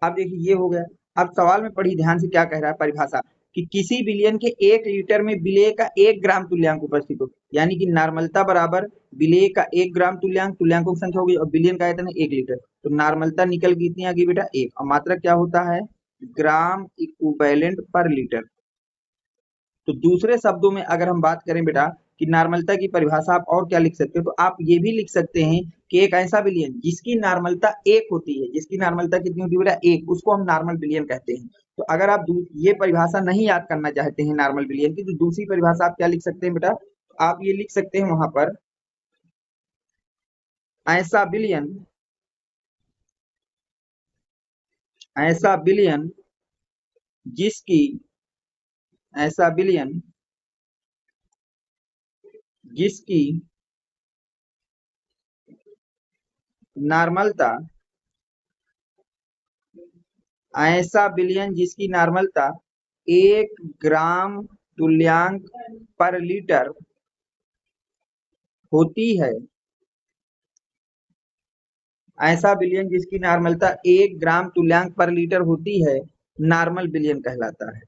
अब देखिए ये हो गया। अब सवाल में पढ़ी ध्यान से क्या कह रहा है परिभाषा, कि किसी बिलियन के 1 लीटर में विलेय का 1 ग्राम तुल्यांक उपस्थित हो, यानी कि नॉर्मलता बराबर विलेय का 1 ग्राम तुल्यांक, तुल्यांकों की संख्या होगी, और बिलियन का आयतन है 1 लीटर। तो नॉर्मलता निकल गई, इतनी आ गई बेटा 1, और मात्रक क्या होता है? ग्राम इक्विवेलेंट पर लीटर। तो दूसरे शब्दों में अगर हम बात करें बेटा कि नॉर्मलता की परिभाषा आप और क्या लिख सकते हो, तो आप ये भी लिख सकते हैं कि एक ऐसा बिलियन जिसकी नॉर्मलता 1 होती है, जिसकी नॉर्मलता कितनी होती है बेटा? 1, उसको हम नॉर्मल बिलियन कहते हैं। तो अगर आप ये परिभाषा नहीं याद करना चाहते हैं नॉर्मल बिलियन की, तो दूसरी परिभाषा आप क्या लिख सकते हैं बेटा, आप ये लिख सकते हैं वहां पर, ऐसा बिलियन, ऐसा बिलियन जिसकी, ऐसा बिलियन जिसकी नॉर्मलता, ऐसा बिलियन जिसकी नॉर्मलता 1 ग्राम तुल्यांक पर लीटर होती है, ऐसा बिलियन जिसकी नॉर्मलता 1 ग्राम तुल्यांक पर लीटर होती है, नॉर्मल बिलियन कहलाता है।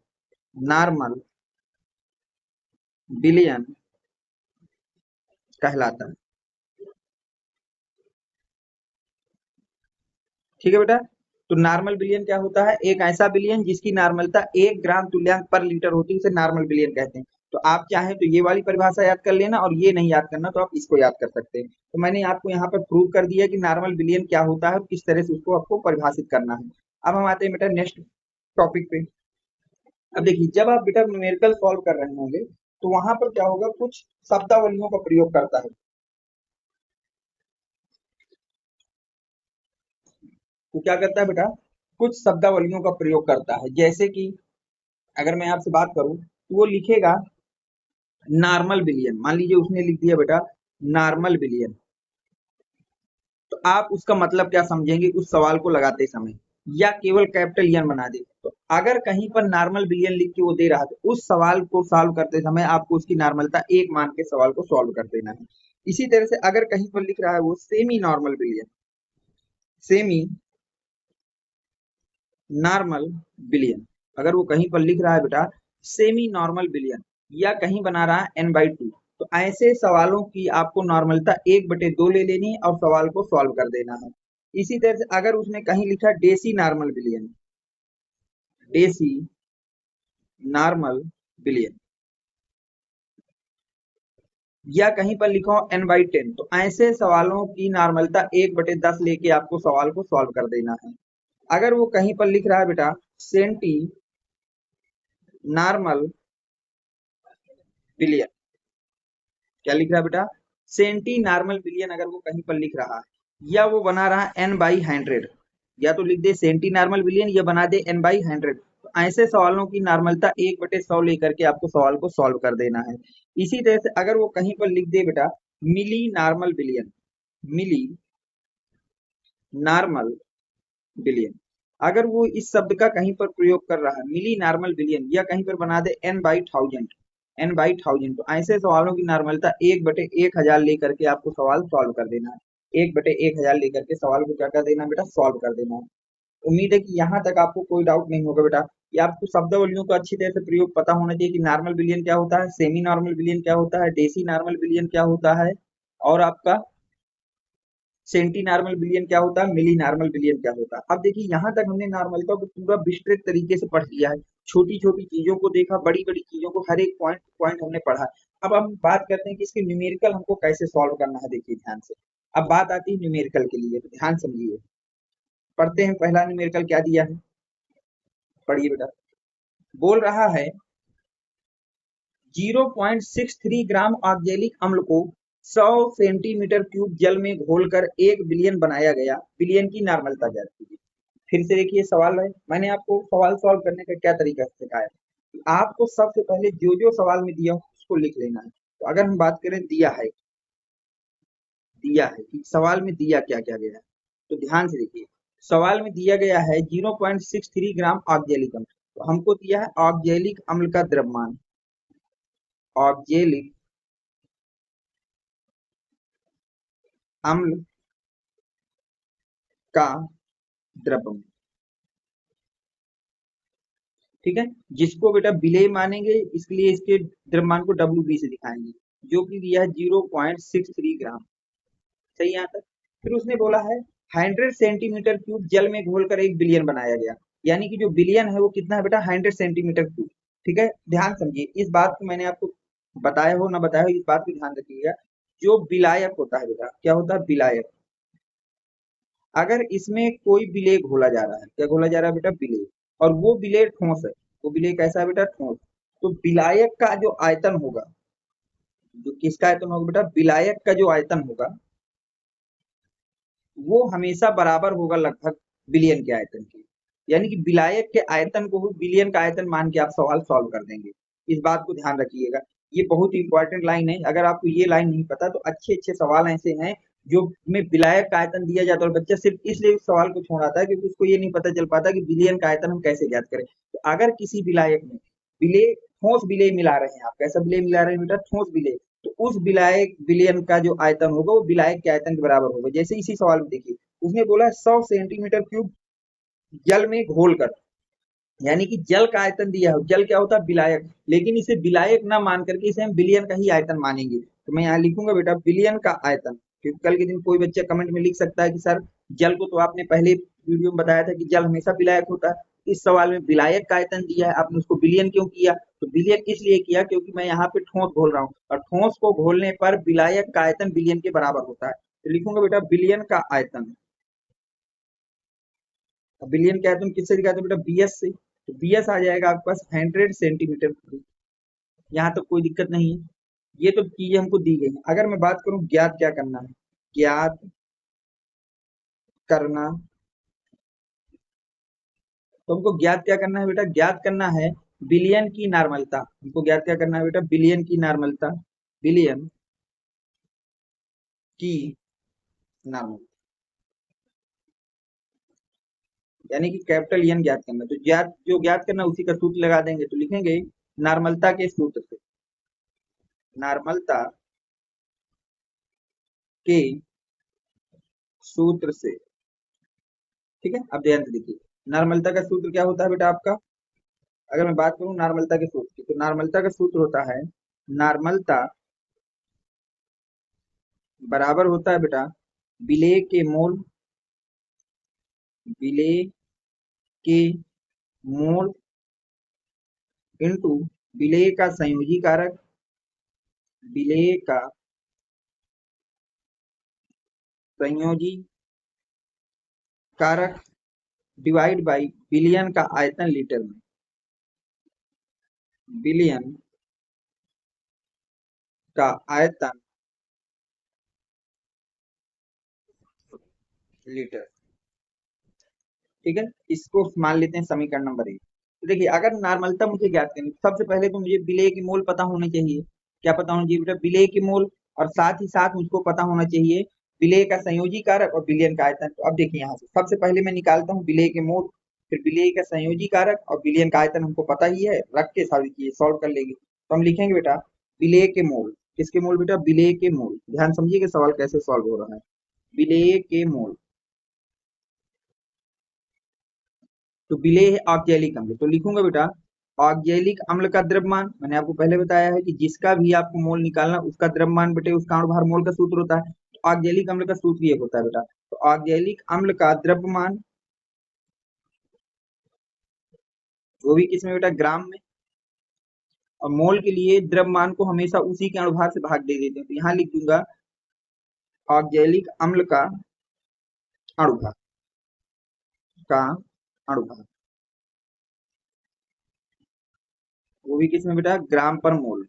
नॉर्मल बिलियन कहलाता है। ठीक है बेटा, तो नॉर्मल बिलियन क्या होता है, एक ऐसा बिलियन जिसकी नॉर्मलता 1 ग्राम तुल्यांक पर लीटर होती है, उसे नॉर्मल बिलियन कहते हैं। तो आप चाहें तो ये वाली परिभाषा याद कर लेना, और ये नहीं याद करना तो आप इसको याद कर सकते हैं। तो मैंने आपको यहाँ पर प्रूव कर दिया कि नॉर्मल बिलियन क्या होता है और किस तरह से उसको आपको परिभाषित करना है। अब हम आते हैं बेटा नेक्स्ट टॉपिक पे। अब देखिए, जब आप बेटा न्यूमेरिकल सॉल्व कर रहे होंगे तो वहां पर क्या होगा, कुछ शब्दावलियों का प्रयोग करता है। तो क्या करता है बेटा, कुछ शब्दावलियों का प्रयोग करता है। जैसे कि अगर मैं आपसे बात करूं तो वो लिखेगा नॉर्मल बिलियन, मान लीजिए उसने लिख दिया बेटा नॉर्मल बिलियन, तो आप उसका मतलब क्या समझेंगे उस सवाल को लगाते समय, या केवल कैपिटल एन बना दे। तो अगर कहीं पर नॉर्मल बिलियन लिख के वो दे रहा है तो उस सवाल को सॉल्व करते समय आपको उसकी नॉर्मलता 1 मान के सवाल को सॉल्व कर देना है। इसी तरह से अगर कहीं पर लिख रहा है वो semi normal billion, semi normal billion, अगर वो कहीं पर लिख रहा है बेटा सेमी नॉर्मल बिलियन, या कहीं बना रहा है n/2, तो ऐसे सवालों की आपको नॉर्मलता 1/2 ले लेनी है और सवाल को सॉल्व कर देना है। इसी तरह से अगर उसने कहीं लिखा decinormal billion, decinormal billion, या कहीं पर लिखा हो n/10, तो ऐसे सवालों की नॉर्मलता 1/10 लेके आपको सवाल को सॉल्व कर देना है। अगर वो कहीं पर लिख रहा है बेटा सेंटी नॉर्मल बिलियन, क्या लिख रहा है बेटा सेंटी नॉर्मल बिलियन, अगर वो कहीं पर लिख रहा है, या वो बना रहा है n/100, या तो लिख दे सेंटी नॉर्मल बिलियन या बना दे n/100, तो ऐसे सवालों की नॉर्मलता 1/100 लेकर के आपको सवाल को सॉल्व कर देना है। इसी तरह से अगर वो कहीं पर लिख दे बेटा मिली नॉर्मल बिलियन, मिली नॉर्मल बिलियन, अगर वो इस शब्द का कहीं पर प्रयोग कर रहा है मिली नॉर्मल बिलियन, या कहीं पर बना दे n/1000, n/1000, तो ऐसे सवालों की नॉर्मलता 1/1000 लेकर के आपको सवाल सॉल्व कर देना है। 1/1000 लेकर के सवाल को क्या कर देना बेटा, सॉल्व कर देना है। उम्मीद है कि यहाँ तक आपको कोई डाउट नहीं होगा बेटा, कि आपको शब्दावलियों का अच्छी तरह से प्रयोग पता होना चाहिए कि नॉर्मल बिलियन क्या होता है, सेमी नॉर्मल बिलियन क्या होता है, डेसी नॉर्मल बिलियन क्या होता है, और आपका सेंटी नॉर्मल बिलियन क्या होता है, मिली नॉर्मल बिलियन क्या होता है। अब देखिए यहाँ तक हमने नॉर्मलता को पूरा विस्तृत तरीके से पढ़ लिया है, छोटी छोटी चीजों को देखा, बड़ी बड़ी चीजों को, हर एक पॉइंट पॉइंट हमने पढ़ा। अब हम बात करते हैं कि इसके न्यूमेरिकल हमको कैसे सॉल्व करना है। देखिए ध्यान से, अब बात आती है न्यूमेरिकल के लिए, तो ध्यान समझिए। पढ़ते हैं, पहला न्यूमेरिकल क्या दिया है, पढ़िए बेटा। बोल रहा है 0.63 ग्राम ऑक्जेलिक अम्ल को 100 सेंटीमीटर क्यूब जल में घोलकर 1 बिलियन बनाया गया, बिलियन की नॉर्मलता ज्ञात कीजिए। फिर से देखिए सवाल है, मैंने आपको सवाल सॉल्व करने का क्या तरीका सिखाया, आपको सबसे पहले जो जो सवाल में दिया उसको लिख लेना है। तो अगर हम बात करें दिया है कि सवाल में दिया क्या क्या गया है, तो ध्यान से देखिए, सवाल में दिया गया है 0.63 ग्राम ऑक्जेलिक अम्ल, तो हमको दिया है ऑक्जेलिक अम्ल का द्रव्यमान, ऑक्जेलिक अम्ल का द्रव्यमान, ठीक है, जिसको बेटा विलेय मानेंगे, इसलिए इसके द्रव्यमान को WB से दिखाएंगे, जो कि दिया है 0.63 ग्राम। सही यहाँ तक। फिर उसने बोला है 100 सेंटीमीटर क्यूब जल में घोलकर 1 बिलियन बनाया गया, यानी कि जो बिलियन है वो कितना है बेटा 100 सेंटीमीटर क्यूब। ठीक है, ध्यान समझिए, इस बात को मैंने आपको बताया हो ना बताया हो, इस बात को ध्यान रखिएगा। जो विलायक होता है बेटा, क्या होता है विलायक, अगर इसमें कोई विलेय घोला जा रहा है, क्या घोला जा रहा है बेटा विलेय, और वो विलेय ठोस है। वो विलेय कैसा है बेटा? ठोस। तो विलायक का जो आयतन होगा, जो किसका आयतन होगा बेटा? विलायक का जो आयतन होगा वो हमेशा बराबर होगा लगभग विलयन के आयतन के। यानी कि विलायक के आयतन को विलयन का आयतन मान के आप सवाल सॉल्व कर देंगे। इस बात को ध्यान रखिएगा, ये बहुत इंपॉर्टेंट लाइन है। अगर आपको ये लाइन नहीं पता तो अच्छे अच्छे सवाल ऐसे हैं जो में विलायक का आयतन दिया जाता है और बच्चा सिर्फ इसलिए उस सवाल को छोड़ आता है क्योंकि उसको ये नहीं पता चल पाता कि विलयन का आयतन हम कैसे ज्ञात करें। तो अगर किसी विलायक में विलेय ठोस विलेय मिला रहे हैं, आप कैसा विलेय मिला रहे हैं बेटा? ठोस विलेय। तो उस विलायक विलयन का जो आयतन होगा वो विलायक के आयतन के बराबर होगा। जैसे इसी सवाल में देखिए, उसने बोला 100 सेंटीमीटर क्यूब जल में घोल कर, यानी कि जल का आयतन दिया है। जल क्या होता है? विलायक। लेकिन इसे विलायक ना मान करके इसे हम विलयन का ही आयतन मानेंगे। तो मैं यहाँ लिखूंगा बेटा विलयन का आयतन, क्योंकि कल के दिन कोई बच्चा कमेंट में लिख सकता है कि सर जल को तो आपने पहले वीडियो में बताया था कि जल हमेशा विलायक होता है, इस सवाल में विलायक का आयतन दिया है, आपने उसको विलयन क्यों किया? तो विलयन इसलिए किया क्योंकि मैं यहाँ पे ठोस घोल रहा हूँ और ठोस को घोलने पर विलायक का आयतन विलयन के बराबर होता है। तो लिखूंगा बेटा विलयन का आयतन। विलयन का आयतन किससे दिखाते हैं बेटा? बीएस से। तो बीएस आ जाएगा आपके पास 100 सेंटीमीटर क्यूब। यहाँ तक कोई दिक्कत नहीं है, ये तो चीजें हमको दी गई हैं। अगर मैं बात करूं ज्ञात क्या करना है, ज्ञात करना, तो हमको ज्ञात क्या करना है बेटा? ज्ञात करना है विलयन की नॉर्मलता। हमको ज्ञात क्या करना है बेटा? विलयन की नॉर्मलता। विलयन की नॉर्मल, यानी कि कैपिटल एन ज्ञात करना। तो ज्ञात जो ज्ञात करना उसी का सूत्र लगा देंगे। तो लिखेंगे नॉर्मलता के सूत्र से, नॉर्मलता के सूत्र से। ठीक है, अब ध्यान से देखिए नॉर्मलता का सूत्र क्या होता है बेटा आपका? अगर मैं बात करूं नॉर्मलता के सूत्र की, तो नॉर्मलता का सूत्र होता है, नॉर्मलता बराबर होता है बेटा विलेय के मोल, विलेय के मोल इंटू विलेय का संयोजी कारक, विलेय का संयोजी कारक डिवाइड बाई विलयन का आयतन लीटर में, विलयन का आयतन लीटर। ठीक है, इसको मान लेते हैं समीकरण नंबर 1। तो देखिए अगर नॉर्मलता मुझे ज्ञात करनी, सबसे पहले तो मुझे विलेय के मोल पता होने चाहिए। क्या पता होना चाहिए बेटा? विलेय के मोल। और साथ ही साथ मुझको पता होना चाहिए विलेय का संयोजी कारक और विलयन का आयतन। तो अब देखिए यहाँ से सबसे पहले मैं निकालता हूँ विलेय के मोल, फिर विलेय का संयोजी कारक और विलयन का आयतन हमको पता ही है, रख के सारी चीजें सॉल्व कर लेंगे। तो हम लिखेंगे बेटा विलेय के मोल। किसके मोल बेटा? विलेय के मोल। ध्यान समझिए कि सवाल कैसे सॉल्व हो रहा है। विलेय के मोल, तो विलेय है ऑक्जेलिक अम्ल। तो लिखूंगा बेटा ऑक्जेलिक अम्ल का द्रव्यमान, मैंने आपको पहले बताया है कि जिसका भी आपको मोल निकालना उसका द्रव्यमान बेटे उसका अणुभार मोल का सूत्र होता है। तो ऑक्जेलिक अम्ल का सूत्र ये होता है बेटा। तो ऑक्जेलिक अम्ल का द्रव्यमान, वो भी किसमें बेटा? ग्राम में। और मोल के लिए द्रव्यमान को हमेशा उसी के अणुभार से भाग दे देते हैं। तो यहाँ लिख दूंगा ऑक्जेलिक अम्ल का अणुभार, का अणुभार, वो भी किसमें बेटा? ग्राम पर मोल,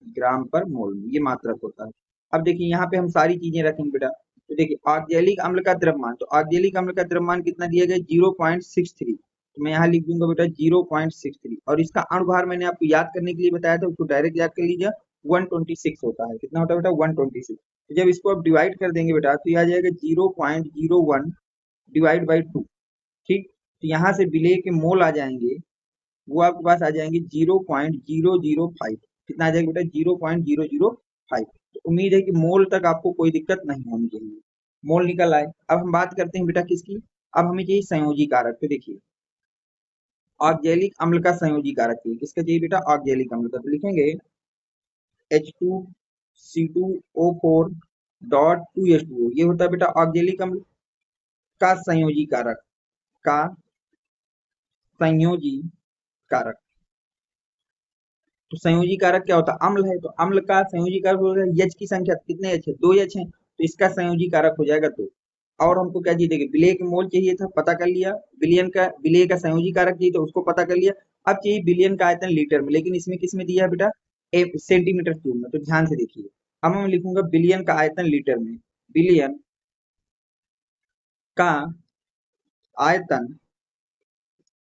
ग्राम पर मोल में ये मात्रक होता है। अब देखिए यहाँ पे हम सारी चीजें रखेंगे बेटा। तो देखिए ऑक्जेलिक अम्ल का द्रव्यमान, तो ऑक्जेलिक अम्ल का द्रव्यमान कितना दिया गया? 0.63। तो मैं यहाँ लिख दूंगा बेटा 0.63। और इसका अणुभार मैंने आपको याद करने के लिए बताया था, उसको डायरेक्ट याद कर लीजिए। 126 होता है। कितना होता है बेटा? 126। तो जब इसको आप डिवाइड कर देंगे बेटा तो यह आ जाएगा 0.01 डिवाइड बाई 2। ठीक, तो यहाँ से विलेय के मोल आ जाएंगे, वो आपके पास आ जाएंगे 0.005। कितना आ जाएगा बेटा? 0.005। तो उम्मीद है कि मोल तक आपको कोई दिक्कत नहीं होनी चाहिए। मोल निकल आए। अब हम बात करते हैं बेटा किसकी? अब हमें चाहिए संयोजी कारक। तो देखिए ऑक्जेलिक अम्ल का संयोजी कारक चाहिए। किसका चाहिए बेटा? ऑक्जेलिक अम्ल का। तो लिखेंगे H2C2O4 डॉट 2H2O, ये होता है बेटा ऑक्जेलिक अम्ल का संयोजी कारक, का संयोजी कारक। तो संयोजी कारक क्या होता है? अम्ल है, तो अम्ल का संयोजी कारक हो जाएगा, एच की संख्या कितने एच है? 2 एच है, तो इसका संयोजी कारक हो जाएगा 2। और हमको क्या चाहिए, देखिए विलेय के मोल चाहिए था, पता कर लिया। विलेय का संयोजी कारक चाहिए था, उसको पता कर लिया। अब चाहिए विलयन का आयतन लीटर में, लेकिन इसमें किस में दिया है बेटा, सेंटीमीटर क्यूब में। तो ध्यान से देखिए, अब मैं लिखूंगा विलयन का आयतन लीटर में। विलयन का आयतन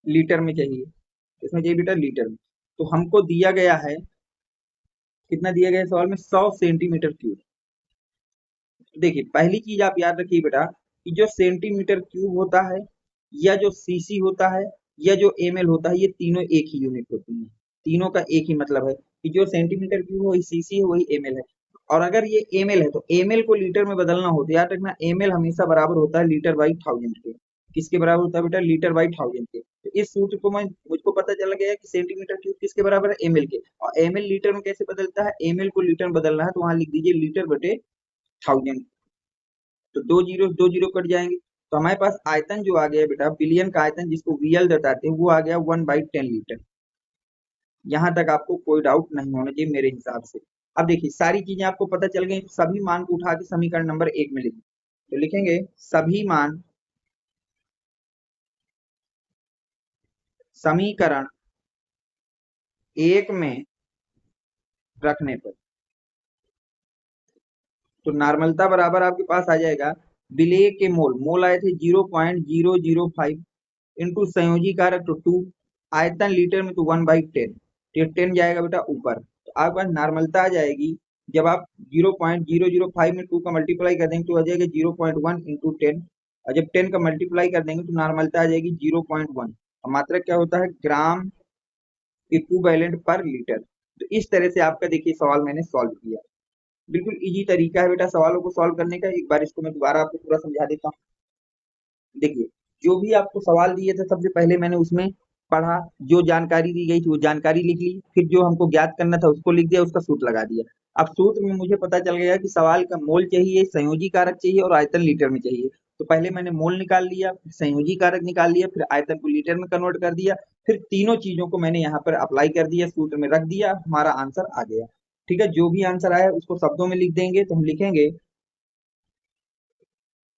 लीटर में चाहिए, इसमें चाहिए बेटा लीटर में। तो हमको दिया गया है, कितना दिया गया है सवाल में, 100 सेंटीमीटर क्यूब। देखिए पहली चीज आप याद रखिए बेटा, कि जो सेंटीमीटर क्यूब होता है, या जो सीसी होता है, या जो एमएल होता है, ये तीनों एक ही यूनिट होती हैं। तीनों का एक ही मतलब है कि जो सेंटीमीटर क्यूब वही सीसी है, वही एमएल है। और अगर ये एमएल है तो एमएल को लीटर में बदलना हो तो याद रखना, एमएल हमेशा बराबर होता है लीटर बाई थाउजेंड के। किसके बराबर होता है बेटा, लीटर बाई थाउजेंड के। तो इस सूत्र को मैं, मुझको पता चल गया कि सेंटीमीटर क्यूब किसके बराबर है, एमएल के। और एमएल लीटर में कैसे बदलता है, एमएल को लीटर में बदलना है तो वहां लिख दीजिए लीटर बटे थाउजेंड। तो दो जीरो कट जाएंगे। तो हमारे पास आयतन जो आ गया बेटा, बिलियन का आयतन जिसको वीएल बताते हैं, वो आ गया 1/10 लीटर। यहां तक आपको कोई डाउट नहीं होना चाहिए मेरे हिसाब से। अब देखिए सारी चीजें आपको पता चल गई, सभी मान को उठा के समीकरण नंबर 1 में लिखें। तो लिखेंगे सभी मान समीकरण 1 में रखने पर, तो नॉर्मलता बराबर आपके पास आ जाएगा, विलेय के मोल, मोल आए थे 0.005 इंटू संयोजी कारक तो 2, आयतन लीटर में तो 1/10, तो 10 जाएगा बेटा ऊपर। तो आपके पास नॉर्मलता आ जाएगी, जब आप 0.005 में 2 का मल्टीप्लाई कर देंगे तो आ जाएगा 0.1 इंटू 10, और जब 10 का मल्टीप्लाई कर देंगे तो नॉर्मलता आ जाएगी 0.1। और मात्रक क्या होता है, ग्राम इक्विवेलेंट पर लीटर। तो इस तरह से आपका देखिए सवाल मैंने सॉल्व किया। बिल्कुल इजी तरीका है बेटा सवालों को सॉल्व करने का। एक बार इसको मैं दोबारा आपको पूरा समझा देता हूँ। देखिए जो भी आपको सवाल दिए थे, सबसे पहले मैंने उसमें पढ़ा, जो जानकारी दी गई थी वो जानकारी लिख ली, फिर जो हमको ज्ञात करना था उसको लिख दिया, उसका सूत्र लगा दिया। अब सूत्र में मुझे पता चल गया कि सवाल का मोल चाहिए, संयोजी कारक चाहिए और आयतन लीटर में चाहिए। तो पहले मैंने मोल निकाल लिया, फिर संयोजी कारक निकाल लिया, फिर आयतन को लीटर में कन्वर्ट कर दिया, फिर तीनों चीजों को मैंने यहाँ पर अप्लाई कर दिया, सूत्र में रख दिया, हमारा आंसर आ गया। ठीक है, जो भी आंसर आया उसको शब्दों में लिख देंगे। तो हम लिखेंगे,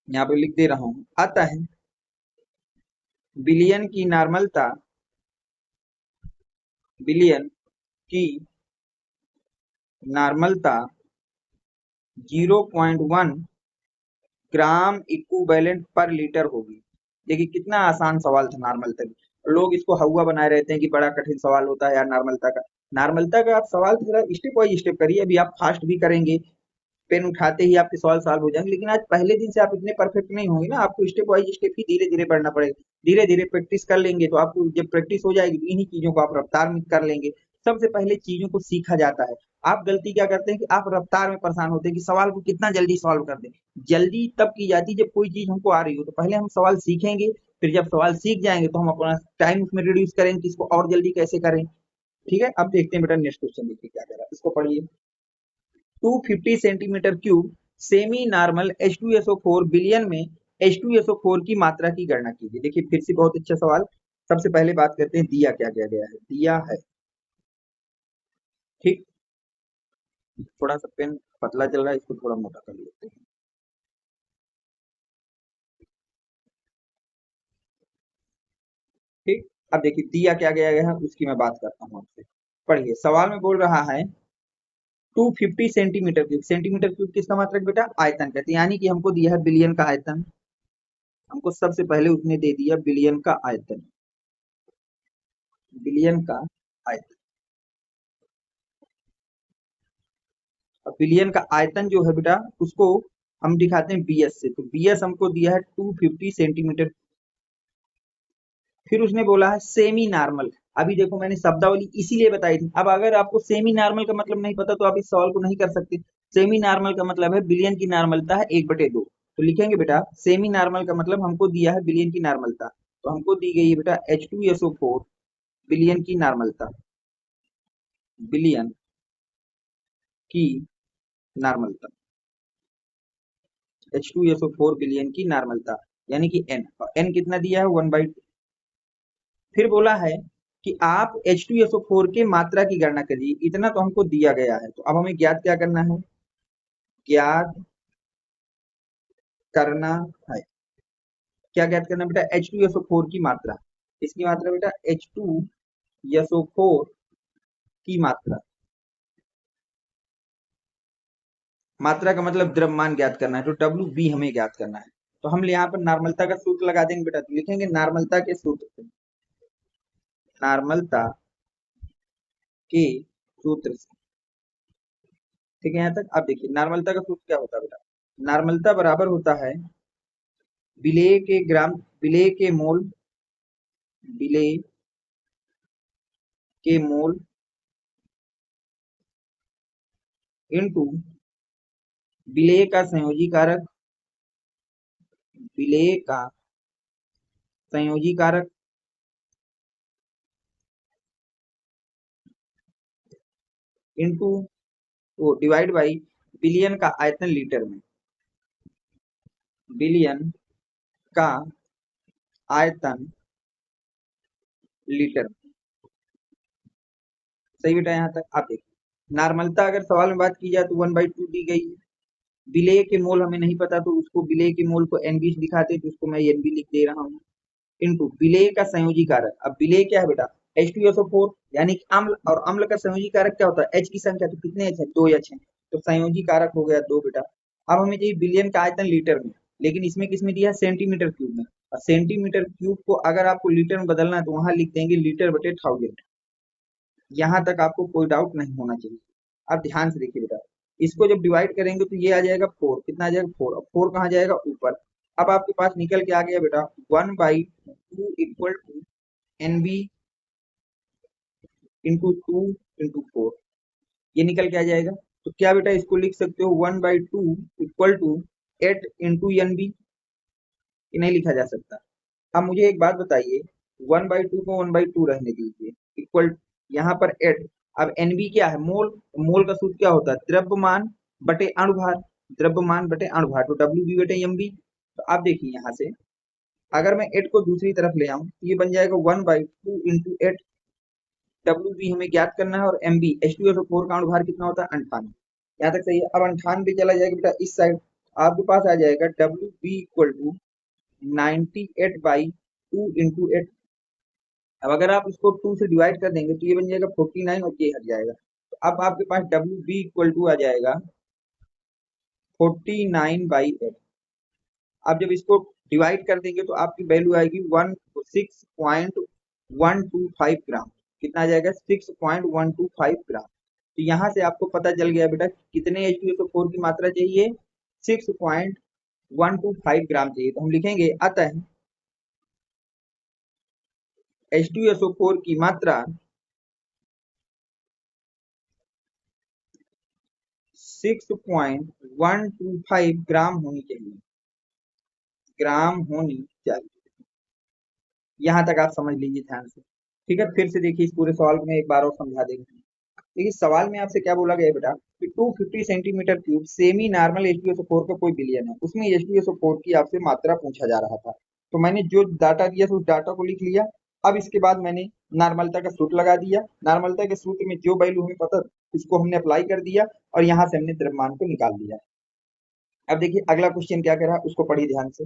यहाँ पे लिख दे रहा हूँ, आता है बिलियन की नॉर्मलता, बिलियन की नॉर्मलता 0.1 ग्राम इक्विवेलेंट पर लीटर होगी। देखिए कितना आसान सवाल था नॉर्मलता की। लोग इसको हवा बनाए रहते हैं कि बड़ा कठिन सवाल होता है यार नॉर्मलता का। नॉर्मलता का आप सवाल थोड़ा स्टेप बाई स्टेप करिए, अभी आप फास्ट भी करेंगे, पेन उठाते ही आपके सवाल सॉल्व हो जाएंगे, लेकिन आज पहले दिन से आप इतने परफेक्ट नहीं होंगे ना, आपको स्टेप बाई स्टेप ही धीरे धीरे बढ़ना पड़ेगा। धीरे धीरे प्रैक्टिस कर लेंगे तो आपको जब प्रैक्टिस हो जाएगी तो इन्हीं चीजों को आप रफ्तार में कर लेंगे। सबसे पहले चीजों को सीखा जाता है। आप गलती क्या करते हैं कि आप रफ्तार में परेशान होते हैं कि सवाल को कितना जल्दी सॉल्व कर दें। जल्दी तब की जाती है जब कोई चीज हमको आ रही हो। तो पहले हम सवाल सीखेंगे, फिर जब सवाल सीख जाएंगे तो हम अपना टाइम उसमें रिड्यूस करेंगे कि इसको और जल्दी कैसे करें। ठीक है, अब देखते हैं बेटा नेक्स्ट क्वेश्चन देखिए क्या कह रहा है, इसको पढ़िए। 250 centimetre cube semi normal H2SO4 billion में H2SO4 की मात्रा की गणना कीजिए। देखिए फिर से बहुत अच्छा सवाल। सबसे पहले बात करते हैं दिया क्या क्या गया है, दिया है। ठीक, थोड़ा सा पेन पतला चल रहा है, इसको थोड़ा मोटा कर लेते हैं। ठीक, अब देखिए दिया क्या गया है उसकी मैं बात करता हूँ आपसे। पढ़िए, सवाल में बोल रहा है 250 सेंटीमीटर क्यूब। सेंटीमीटर क्यूब किसका मात्रक बेटा, आयतन कहते हैं, यानी कि हमको दिया है बिलियन का आयतन। हमको सबसे पहले उसने दे दिया बिलियन का आयतन, बिलियन का आयतन। और बिलियन का आयतन जो है बेटा, उसको हम दिखाते हैं बीएस से। तो बीएस हमको दिया है 250 सेंटीमीटर। फिर उसने बोला है सेमी नॉर्मल। अभी देखो मैंने शब्दावली इसीलिए बताई थी। अब अगर आपको सेमी नॉर्मल का मतलब नहीं पता तो आप इस सवाल को नहीं कर सकते। सेमी नॉर्मल का मतलब है बिलियन की नॉर्मलता है 1/2। तो लिखेंगे बेटा सेमी नॉर्मल का मतलब हमको दिया है बिलियन की नॉर्मलता। तो हमको दी गई है बेटा H2SO4 बिलियन की नॉर्मलता, बिलियन की नॉर्मलता, H2SO4 बिलियन की नॉर्मलता, यानी कि n। n कितना दिया है, 1/2। फिर बोला है कि आप H2SO4 के मात्रा की गणना करिए। इतना तो हमको दिया गया है, तो अब हमें ज्ञात क्या करना है, ज्ञात करना है। क्या ज्ञात करना बेटा? H2SO4 की मात्रा। इसकी मात्रा बेटा H2SO4 की मात्रा। मात्रा का मतलब द्रव्यमान ज्ञात करना है, तो WB हमें ज्ञात करना है। तो हम यहाँ पर नॉर्मलता का सूत्र लगा देंगे बेटा, तो लिखेंगे नॉर्मलता के सूत्र से, नॉर्मलता के सूत्र से। ठीक है यहाँ तक? अब देखिए नॉर्मलता का सूत्र क्या होता है बेटा? नॉर्मलता बराबर होता है विलेय के ग्राम, विलेय के मोल, विलेय के मोल इनटू विलेय का संयोजी कारक, विलेय का संयोजी कारक इनटू वो डिवाइड बाई बिलियन का आयतन लीटर में, बिलियन का आयतन लीटर। सही बेटा यहाँ तक? आप देखिए नॉर्मलता अगर सवाल में बात की जाए तो 1/2 दी गई है। विलेय के मोल हमें नहीं पता, तो उसको विलेय के मोल को NB से दिखाते, तो उसको मैं NB लिख दे रहा हूँ। इनटू विलेय का संयोजी कारक। अब विलेय क्या है बेटा? H2SO4, यानी कि अम्ल, और अम्ल का संयोजी कारक क्या होता है? H की संख्या, तो कितने H है? 2 H है, तो संयोजी कारक हो गया 2 बेटा। अब हमें चाहिए बिलियन का आयतन लीटर में, लेकिन इसमें किसमें दिया है? सेंटीमीटर क्यूब में। और सेंटीमीटर क्यूब को अगर आपको लीटर में बदलना है तो वहां लिख देंगे लीटर बटे 1000। यहाँ तक आपको कोई डाउट नहीं होना चाहिए। अब ध्यान से देखिए बेटा, इसको जब डिवाइड करेंगे तो ये आ जाएगा 4। कितना आ जाएगा? 4। अब 4 कहाँ जाएगा? ऊपर। अब आपके पास निकल के आ गया बेटा 1/2 equal to NB into 2 into 4। ये निकल के आ जाएगा। तो क्या बेटा इसको लिख सकते हो 1/2 इक्वल टू 8 इंटू NB? कि नहीं लिखा जा सकता? अब मुझे एक बात बताइए, 1/2 को 1/2 रहने दीजिए, इक्वल यहाँ पर 8। अब NB क्या है? मोल। मोल का सूत्र क्या होता है? द्रव्यमान बटे अणुभार, द्रव्यमान बटे अणुभार, तो WB बटे MB। तो आप देखिए यहाँ से अगर मैं 8 को दूसरी तरफ ले आऊं तो ये बन जाएगा 1/2 इंटू 8। WB हमें ज्ञात करना है, और MB H2SO4 का अणुभार कितना होता है? 98। यहाँ तक सही है। अब 98 चला जाएगा बेटा इस साइड, आपके पास आ जाएगा WB इक्वल टू 98/2 इंटू 8। अब अगर आप इसको 2 से डिवाइड कर देंगे तो ये बन जाएगा 49, और ये हट जाएगा। तो अब आपके पास WB इक्वल टू आ जाएगा 49/8। आप जब इसको डिवाइड कर देंगे तो आपकी वैल्यू आएगी 6.125 ग्राम। कितना आ जाएगा? 6.125 ग्राम। तो यहाँ से आपको पता चल गया बेटा कितने H2SO4 की मात्रा चाहिए? 6.125 ग्राम चाहिए। तो हम लिखेंगे अतः H2SO4 की मात्रा 6.125 ग्राम होनी चाहिए, ग्राम होनी चाहिए। यहाँ तक आप समझ लीजिए ध्यान से। ठीक है, फिर से देखिए इस पूरे सवाल को मैं एक बार और समझा देंगे। देखिए सवाल में आपसे क्या बोला गया है बेटा कि 250 centimetre cube semi normal H2SO4 का कोई विलयन है, उसमें H2SO4 की आपसे मात्रा पूछा जा रहा था। तो मैंने जो डाटा दिया था उस डाटा को लिख लिया। अब इसके बाद मैंने नॉर्मलता का सूत्र लगा दिया, नॉर्मलता के सूत्र में जो वैल्यू हमें पता उसको हमने अप्लाई कर दिया, और यहाँ से हमने द्रव्यमान को निकाल दिया। अब देखिए अगला क्वेश्चन क्या कह रहा है उसको पढ़िए ध्यान से।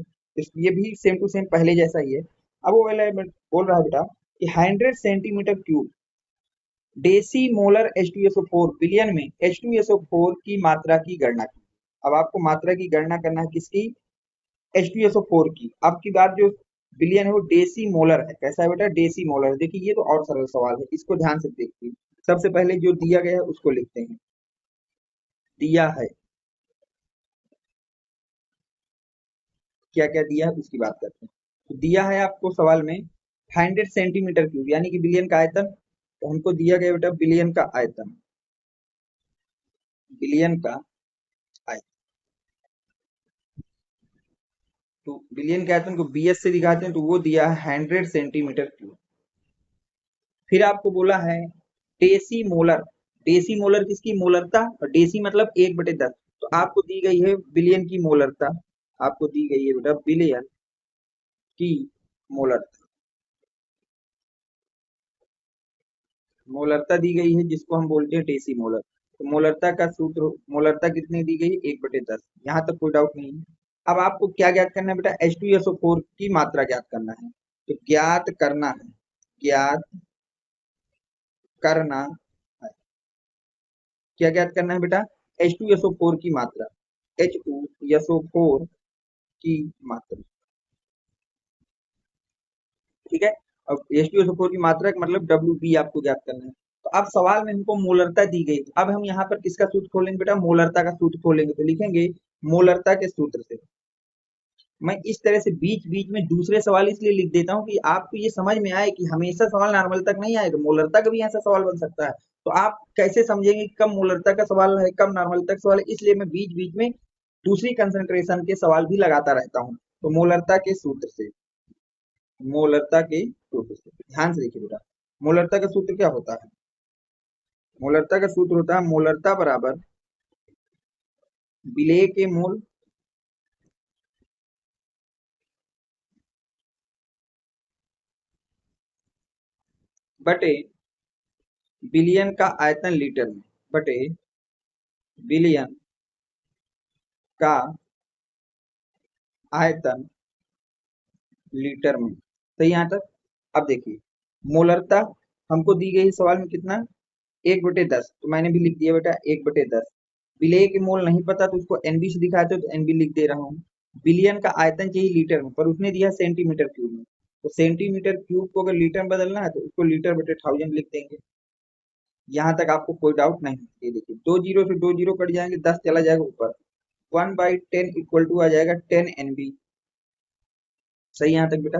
ये भी सेम टू सेम पहले जैसा ही है। अब वो वाला बोल रहा है बेटा कि 100 centimetre cube deci molar H2SO4 विलयन में H2SO4 की मात्रा की गणना की। अब आपको मात्रा की गणना करना है किसकी? H2SO4 की। अब की बात जो विलयन है वो डेसी मोलर है। कैसा है बेटा? Decimolar. देखिए ये तो और सरल सवाल है, इसको ध्यान से देखिए। सबसे पहले जो दिया गया है उसको लिखते हैं। दिया है, क्या क्या दिया है उसकी बात करते हैं। तो दिया है आपको सवाल में 100 सेंटीमीटर क्यूब, यानी कि बिलियन का आयतन। तो हमको दिया गया बेटा बिलियन का आयतन, बिलियन का आयतन। तो बिलियन के आयतन को BS से दिखाते हैं, तो वो दिया है 100 सेंटीमीटर क्यूब। फिर आपको बोला है डेसी मोलर। डेसी मोलर किसकी? मोलरता। और डेसी मतलब 1/10। तो आपको दी गई है बिलियन की मोलरता, आपको दी गई है बेटा बिलियन की मोलरता। मोलरता दी गई है जिसको हम बोलते हैं डेसी मोलर। तो मोलरता का सूत्र, मोलरता कितनी दी गई है? 1/10। यहाँ तक कोई डाउट नहीं है। अब आपको क्या ज्ञात करना है बेटा, H2SO4 की मात्रा ज्ञात करना है। तो ज्ञात करना है, ज्ञात करना है, क्या ज्ञात करना है बेटा, H2SO4 की मात्रा, H2SO4 की मात्रा, ठीक है। अब H2SO4 की मात्रा का मतलब WB आपको ज्ञात करना है। तो अब सवाल में हमको मोलरता दी गई, अब हम यहाँ पर किसका सूत्र खोलेंगे बेटा, मोलरता का सूत्र खोलेंगे। तो लिखेंगे मोलरता के सूत्र से। मैं इस तरह से बीच बीच में दूसरे सवाल इसलिए लिख देता हूँ कि आपको ये समझ में आए कि हमेशा सवाल नॉर्मल तक नहीं आएगा, मोलरता का भी ऐसा सवाल बन सकता है। तो आप कैसे समझेंगे कब मोलरता का सवाल है कब नॉर्मल तक सवाल है, इसलिए मैं बीच बीच में दूसरी कंसंट्रेशन के सवाल भी लगाता रहता हूँ। तो मोलरता के सूत्र से, मोलरता के सूत्र से ध्यान से देखिए बेटा, मोलरता का सूत्र क्या होता है, मोलरता का सूत्र होता है मोलरता बराबर विलेय के मोल बटे बिलियन का आयतन लीटर में, बटे बिलियन का आयतन लीटर में। सही यहाँ तक। अब देखिए मोलरता हमको दी गई सवाल में कितना, 1/10, तो मैंने भी लिख दिया बेटा 1/10। विलेय के मोल नहीं पता तो उसको एनबी से दिखाते हो तो एनबी लिख दे रहा हूँ। बिलियन का आयतन चाहिए लीटर में, पर उसने दिया सेंटीमीटर क्यूब में, तो सेंटीमीटर क्यूब को अगर लीटर में बदलना है तो उसको लीटर/1000 लिख देंगे। यहाँ तक आपको कोई डाउट नहीं। ये देखिए 2 जीरो से 2 जीरो कट जाएंगे, 10 चला जाएगा ऊपर, 1/10 इक्वल टू आ जाएगा 10 NB। सही यहाँ तक बेटा।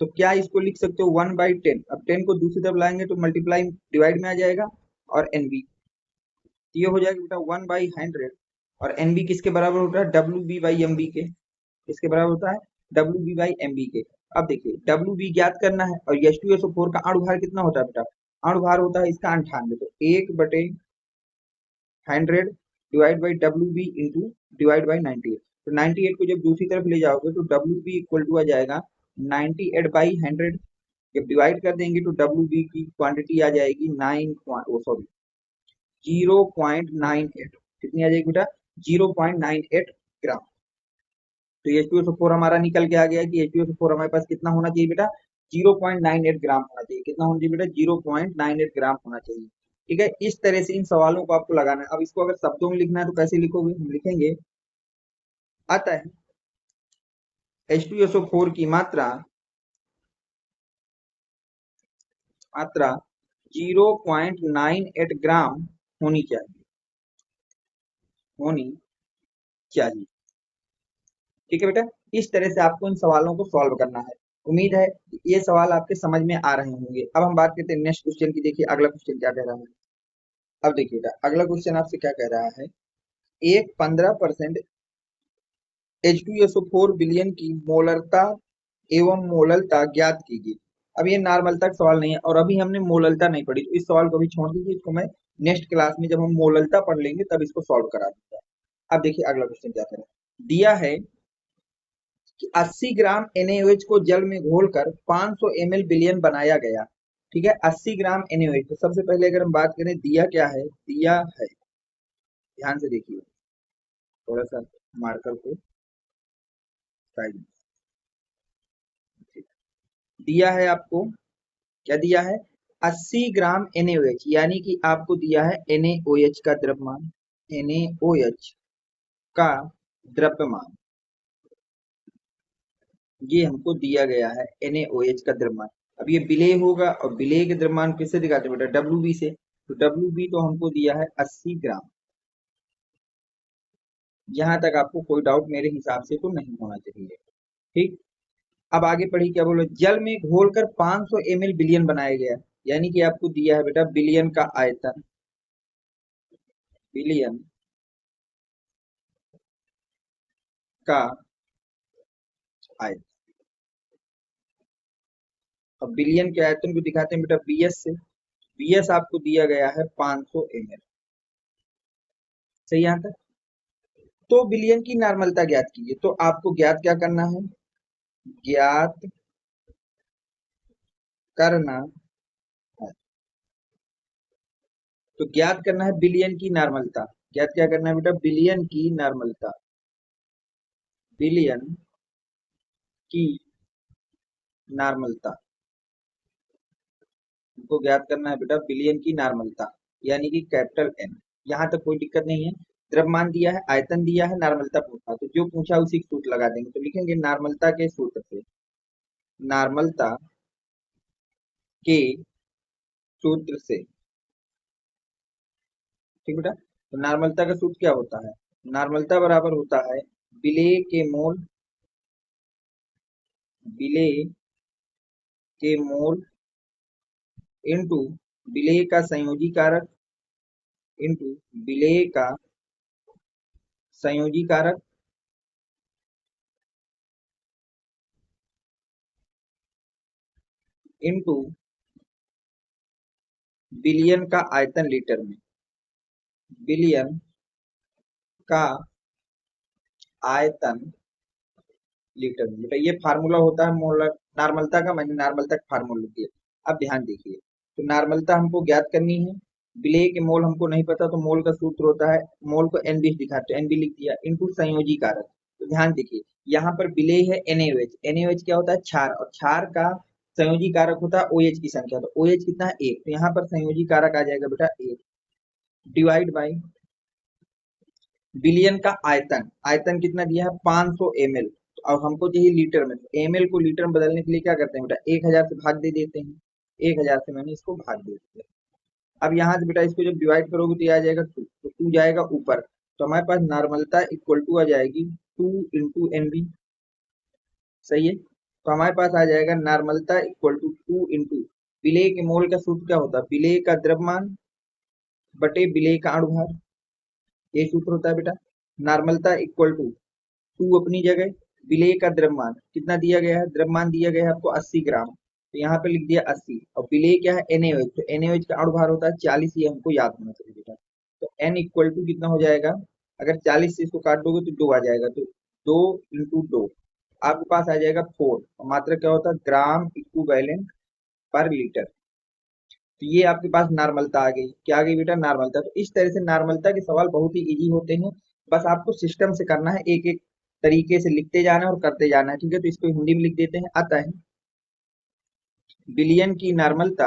तो क्या इसको लिख सकते हो 1/10, अब 10 को दूसरी तरफ लाएंगे तो मल्टीप्लाई डिवाइड में आ जाएगा और एनबी, ये हो जाएगा बेटा 1/100। और एनबी किसके बराबर होता है, WB/MB के, किसके बराबर होता है, WB/MB के। अब देखिए WB ज्ञात करना है और H2SO4 का अणु भार कितना होता है बेटा, अणु भार होता है इसका 98, तो 1/100 divide by WB into divide by 98। तो 98 को जब दूसरी तरफ ले जाओगे तो WB इक्वल टू आ जाएगा 98/100। जब डिवाइड कर देंगे तो WB की क्वांटिटी आ जाएगी 0.98, कितनी आ जाएगी बेटा, 0.98 ग्राम। तो H2SO4 हमारा निकल के आ गया कि H2SO4 हमारे पास कितना होना चाहिए बेटा, 0.98 ग्राम होना चाहिए। कितना होना चाहिए बेटा, 0.98 ग्राम होना चाहिए। ठीक है, इस तरह से इन सवालों को आपको लगाना है। अब इसको अगर शब्दों में लिखना है तो कैसे लिखोगे, हम लिखेंगे अतः H2SO4 की मात्रा मात्रा 0.98 ग्राम होनी चाहिए, होनी चाहिए। ठीक है बेटा, इस तरह से आपको इन सवालों को सॉल्व करना है। उम्मीद है कि ये सवाल आपके समझ में आ रहे होंगे। अब हम बात करते हैं नेक्स्ट क्वेश्चन की। देखिए अगला क्वेश्चन क्या कह रहा है। अब देखिए बेटा अगला क्वेश्चन आपसे क्या कह रहा है, एक 15% H2SO4 विलयन की मोलरता एवं मोललता ज्ञात कीजिए। अब ये नॉर्मलता का सवाल नहीं है और अभी हमने मोललता नहीं पढ़ी, तो इस सवाल को अभी छोड़ दीजिए, इसको मैं नेक्स्ट क्लास में जब हम मोललता पढ़ लेंगे तब इसको सॉल्व करा दूंगा। अब देखिए अगला क्वेश्चन क्या करें, दिया है कि 80 ग्राम NaOH को जल में घोलकर 500 ml विलयन बनाया गया। ठीक है, 80 ग्राम NaOH। तो सबसे पहले अगर हम बात करें दिया क्या है, दिया है, ध्यान से देखिए, थोड़ा सा मार्कर को साइड में, दिया है आपको, क्या दिया है, 80 ग्राम NaOH, यानी कि आपको दिया है NaOH का द्रव्यमान, NaOH का द्रव्यमान, ये हमको दिया गया है NaOH का द्रव्यमान। अब ये विलेय होगा और विलेय के द्रव्यमान किससे दिखाते हैं बेटा, WB से। तो WB तो हमको दिया है 80 ग्राम। यहाँ तक आपको कोई डाउट मेरे हिसाब से तो नहीं होना चाहिए। ठीक, अब आगे पढ़ी, क्या बोलो, जल में घोलकर 500 ml विलयन बनाया गया, यानी कि आपको दिया है बेटा विलयन का आयतन, विलयन का आयतन। अब विलयन के आयतन को दिखाते हैं बेटा BS से। BS आपको दिया गया है 500 ml। सही यहाँ तक। तो विलयन की नॉर्मलता ज्ञात कीजिए, तो आपको ज्ञात क्या करना है, ज्ञात करना है, तो ज्ञात करना है विलयन की नॉर्मलता। ज्ञात क्या करना है बेटा, विलयन की नॉर्मलता। बिलियन की नॉर्मलता, हमको ज्ञात करना है बेटा बिलियन की नॉर्मलता, यानी कि कैपिटल एन। यहाँ तक कोई दिक्कत नहीं है। द्रव्यमान दिया है, आयतन दिया है, नॉर्मलता पूछा, तो जो पूछा उसी का सूत्र लगा देंगे। तो लिखेंगे नॉर्मलता के सूत्र से, नॉर्मलता के सूत्र से, ठीक बेटा। तो नॉर्मलता का सूत्र क्या होता है? नॉर्मलता बराबर होता है विलेय के मोल, विलेय के मोल इनटू विलेय का संयोजी कारक, इनटू विलेय का संयोजी कारक, इनटू बिलियन का आयतन लीटर में, बिलियन का आयतन लीटर में। बेटा ये फार्मूला होता है मोलर नॉर्मलता का, मैंने नॉर्मलता का फार्मूला दिया। अब ध्यान देखिए, तो नॉर्मलता हमको ज्ञात करनी है, विलेय के मोल हमको नहीं पता, तो मोल का सूत्र होता है, मोल को एनबी दिखाते, एनबी लिख दिया, इनटू संयोजी कारक। तो ध्यान देखिए, यहाँ पर विलेय है एनएच, एनएच क्या होता है? क्षार, और क्षार का संयोजी कारक होता है ओएच की संख्या, तो ओएच कितना है? एक, तो यहाँ पर संयोजी कारक आ जाएगा बेटा एक, डिवाइड बाई बिलियन का आयतन, आयतन कितना दिया है? 500 ml। तो अब हमको चाहिए लीटर में, तो ml को लीटर में बदलने के लिए क्या करते हैं बेटा? 1000 से भाग दे देते हैं, 1000 से मैंने इसको भाग दे दिया। अब यहाँ से बेटा इसको जब डिवाइड करोगे तो ये आ जाएगा 2, तो 2 जाएगा ऊपर, तो हमारे पास नॉर्मलता इक्वल टू आ जाएगी 2 इंटू एनबी, सही है। तो हमारे पास आ जाएगा नॉर्मलता इक्वल टू 2 इंटू विलेय के मोल का सूत्र क्या होता है? विलेय का द्रव्यमान बटे विलेय का अणुभार, ये सूत्र होता है बेटा। नॉर्मलता इक्वल टू 2 अपनी जगह, विलेय का द्रव्यमान कितना दिया गया है? द्रव्यमान दिया गया है आपको 80 ग्राम, तो यहाँ पे लिख दिया 80, और विलेय क्या है? NaOH, तो NaOH का अणुभार होता है 40, ये हमको याद होना चाहिए बेटा। तो n इक्वल टू कितना हो जाएगा? अगर 40 से इसको काट दोगे तो 2 आ जाएगा, तो 2 इंटू 2 आपके पास आ जाएगा 4, और मात्रा क्या होता है? ग्राम इक्विवेलेंट पर लीटर। तो ये आपके पास नॉर्मलता आ गई, क्या आ गई बेटा? नॉर्मलता। तो इस तरह से नॉर्मलता के सवाल बहुत ही इजी होते हैं, बस आपको सिस्टम से करना है, एक एक तरीके से लिखते जाना है और करते जाना है, ठीक है। तो इसको हिंदी में लिख देते हैं, आता है बिलियन की नॉर्मलता,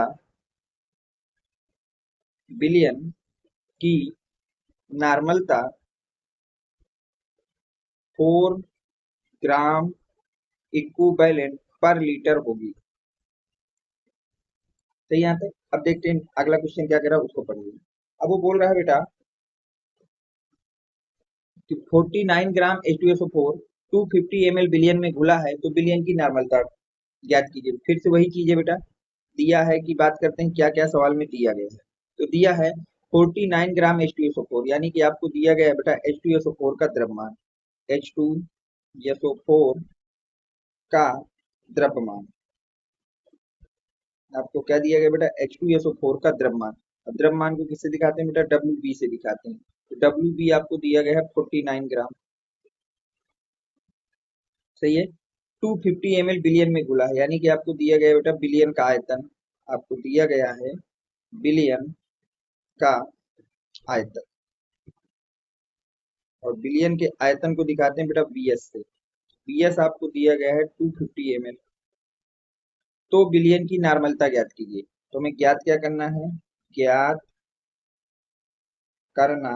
बिलियन की नॉर्मलता 4 ग्राम इक्विवेलेंट पर लीटर होगी, सही। यहाँ तक अब देखते हैं अगला क्वेश्चन क्या कह रहा है, उसको पढ़िए। अब वो बोल रहा है बेटा कि 49 ग्राम H2SO4 250 ml बिलियन में घुला है, तो बिलियन की नॉर्मलता ज्ञात कीजिए। फिर से वही चीज है बेटा, दिया है कि बात करते हैं क्या क्या सवाल में दिया गया है। तो दिया है 49 ग्राम H2SO4, यानी कि आपको दिया गया है बेटा H2SO4 का द्रव्यमान, H2SO4 का द्रव्यमान, आपको क्या दिया गया बेटा? H2SO4 का द्रव्यमान। अब द्रव्यमान को किससे दिखाते हैं बेटा? WB से दिखाते हैं, तो WB आपको दिया गया है 49 ग्राम, सही है। 250 ml बिलियन में घुला है, यानी कि आपको दिया गया है बेटा बिलियन का आयतन, आपको दिया गया है बिलियन का आयतन, और बिलियन के आयतन को दिखाते हैं बेटा बीएस से। बीएस आपको दिया गया है 250 ml। तो बिलियन की नॉर्मलता ज्ञात कीजिए, तो हमें ज्ञात क्या करना है? ज्ञात करना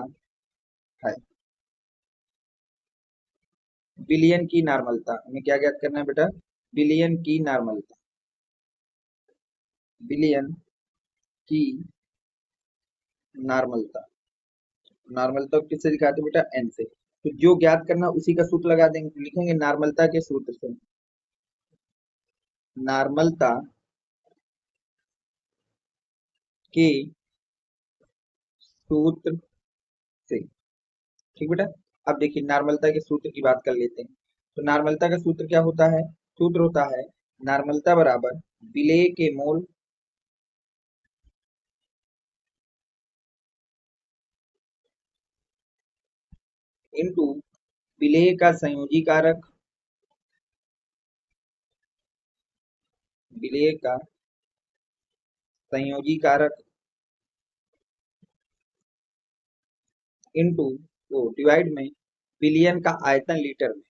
है बिलियन की नॉर्मलता। हमें क्या ज्ञात करना है बेटा? बिलियन की नॉर्मलता, बिलियन की नॉर्मलता। नॉर्मलता को किससे दिखाते हैं बेटा? एन से। तो जो ज्ञात करना उसी का सूत्र लगा देंगे, तो लिखेंगे नॉर्मलता के सूत्र से, नॉर्मलता के सूत्र से, ठीक बेटा। अब देखिए नॉर्मलता के सूत्र की बात कर लेते हैं। तो नॉर्मलता का सूत्र क्या होता है? सूत्र होता है नॉर्मलता बराबर विलेय के मोल इनटू विलेय का संयोजी कारक, विलेय का संयोजी कारक इनटू, तो डिवाइड में बिलियन का आयतन लीटर में,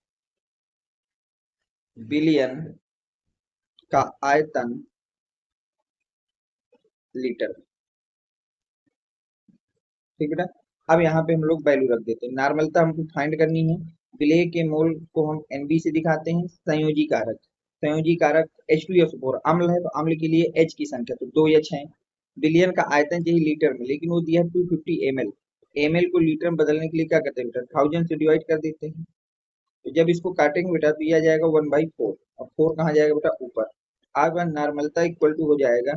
बिलियन का आयतन लीटर। ठीक बेटा। अब यहाँ पे हम लोग वैल्यू रख देते हैं। नॉर्मलता हमको फाइंड करनी है। विलेय के मोल को हम एनबी से दिखाते हैं। संयोजी कारक, संयोजी कारक H2SO4 अम्ल है, तो अम्ल के लिए H की संख्या तो 2H है। बिलियन का आयतन चाहिए लीटर में, लेकिन वो दिया है 250 ml। ml को लीटर में बदलने के लिए क्या करते हैं बेटा, 1000 से डिवाइड कर देते हैं। तो जब इसको काटेंगे बेटा तो ये आ जाएगा 1/4, और 4 कहाँ जाएगा बेटा, ऊपर। आज बार नॉर्मलता इक्वल टू हो जाएगा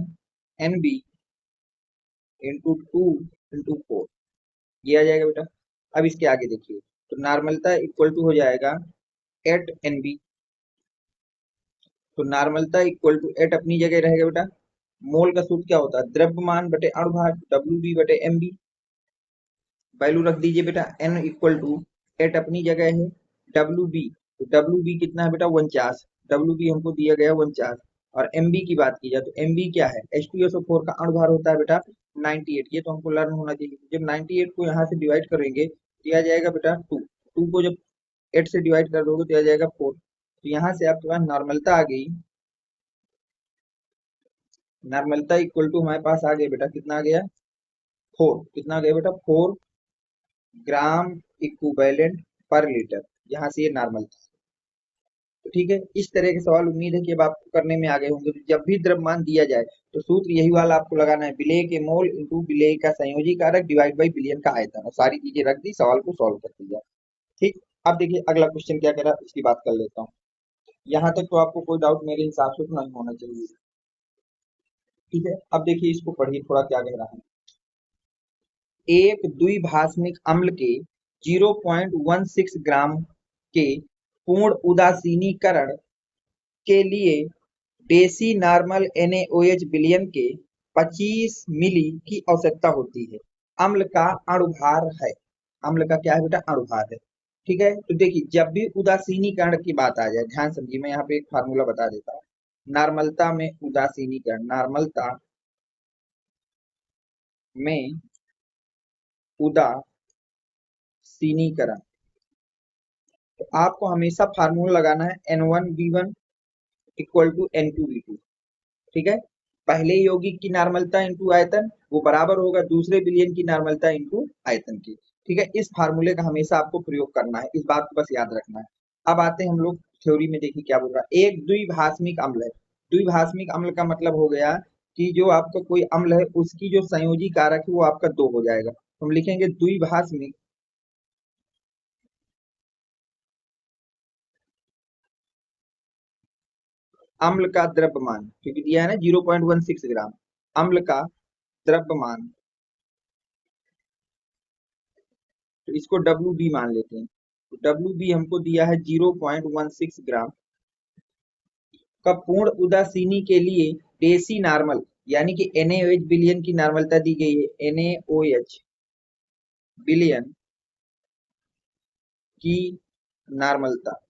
NB इंटू 2 इंटू 4, ये आ जाएगा बेटा। अब इसके आगे देखिए, तो नॉर्मलता इक्वल टू हो जाएगा 8 NB। तो नॉर्मलता इक्वल टू 8 अपनी जगह रहेगा बेटा। मोल का सूत्र क्या होता है, द्रव्यमान बटे अणुभार, WB बटे MB। वैल्यू रख दीजिए बेटा, N इक्वल टू 8 अपनी जगह है, WB, तो WB कितना है बेटा, 49। WB हमको दिया गया 49। और MB की बात की जाए तो MB क्या है, H2SO4 का अणुभार होता है बेटा 98। ये तो हमको लर्न होना चाहिए। जब 98 को यहाँ से डिवाइड करेंगे तो आ जाएगा बेटा 2। 2 को जब 8 से डिवाइड कर दोगे तो आ जाएगा 4। तो यहाँ से आपके पास नॉर्मलता आ गई। नॉर्मलता इक्वल टू हमारे पास आ गया बेटा, कितना आ गया, 4। कितना आ गया बेटा, 4 ग्राम इक्विवेलेंट पर लीटर। यहाँ से ये नॉर्मल था। तो ठीक है, इस तरह के सवाल उम्मीद है कि अब आपको करने में आ गए होंगे। तो जब भी द्रव्यमान दिया जाए तो सूत्र यही वाला आपको लगाना है, विलेय के मोल इंटू विलेय का संयोजी कारक डिवाइड बाई बिलियन का आयतन, और सारी चीजें रख दी, सवाल को सॉल्व कर दिया। ठीक। अब देखिए अगला क्वेश्चन क्या कह रहा है, उसकी बात कर लेता हूँ। यहाँ तक तो आपको कोई डाउट मेरे हिसाब से तो नहीं होना चाहिए। ठीक है, अब देखिए इसको पढ़िए थोड़ा क्या कह रहा है। एक द्विभाषमिक अम्ल के 0.16 ग्राम के पूर्ण उदासीनीकरण के लिए डेसी नॉर्मल NaOH विलयन के 25 मिली की आवश्यकता होती है। अम्ल का अणुभार है, अम्ल का क्या है बेटा, अणुभार है। ठीक है, तो देखिए जब भी उदासीनीकरण की बात आ जाए, ध्यान समझिए, मैं यहाँ पे एक फार्मूला बता देता हूँ। नॉर्मलता में उदासीनीकरण, नॉर्मलता में उदासीनीकरण, तो आपको हमेशा फार्मूला लगाना है N1V1 इक्वल टू N2V2। ठीक है, पहले यौगिक की नॉर्मलता इंटू आयतन वो बराबर होगा दूसरे विलयन की नॉर्मलता इंटू आयतन की। ठीक है, इस फार्मूले का हमेशा आपको प्रयोग करना है, इस बात को बस याद रखना है। अब आते हैं हम लोग थ्योरी में, देखिए क्या बोल रहा है। एक द्विभाषमिक अम्ल है, द्विभाषमिक अम्ल का मतलब हो गया कि जो आपका कोई अम्ल है उसकी जो संयोजी कारक है वो आपका 2 हो जाएगा। तो हम लिखेंगे द्विभाषमिक अम्ल का द्रव्यमान, क्योंकि दिया है ना 0.16 ग्राम, अम्ल का द्रव्यमान, तो इसको WB मान लेते हैं। तो WB हमको दिया है 0.16 ग्राम का पूर्ण उदासीनी के लिए डेसी नॉर्मल, यानी कि NaOH बिलियन की नॉर्मलता दी गई है, NaOH बिलियन की नॉर्मलता।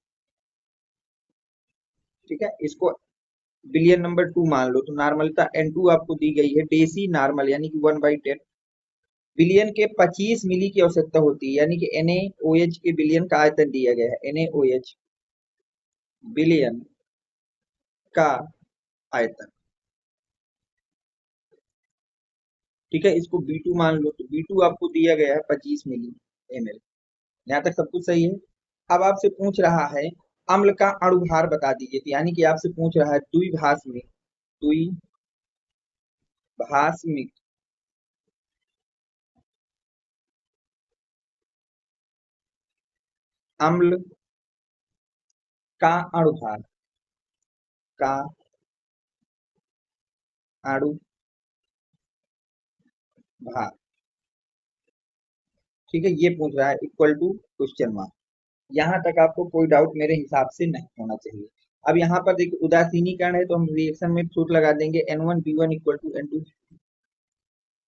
ठीक है, इसको बिलियन नंबर 2 मान लो, तो नॉर्मलता N2 आपको दी गई है, डेसी नॉर्मल यानी कि 1/10। बिलियन के 25 मिली की आवश्यकता होती है, यानी कि NaOH के बिलियन का आयतन दिया गया है, NaOH बिलियन का आयतन। ठीक है, इसको B2 मान लो, तो B2 आपको दिया गया है 25 मिली ml। यहाँ तक सब कुछ सही है। अब आपसे पूछ रहा है अम्ल का अणुभार बता दीजिए, तो यानी कि आपसे पूछ रहा है द्विभाषमिक, द्विभाषमिक अम्ल का अणुभार, का अणुभार। ठीक है, ये पूछ रहा है इक्वल टू क्वेश्चन मार्क। यहाँ तक आपको कोई डाउट मेरे हिसाब से नहीं होना चाहिए। अब यहाँ पर देखिए उदासीनीकरण है, तो हम रिएक्शन में सूत्र लगा देंगे N1V1 इक्वल टू N2।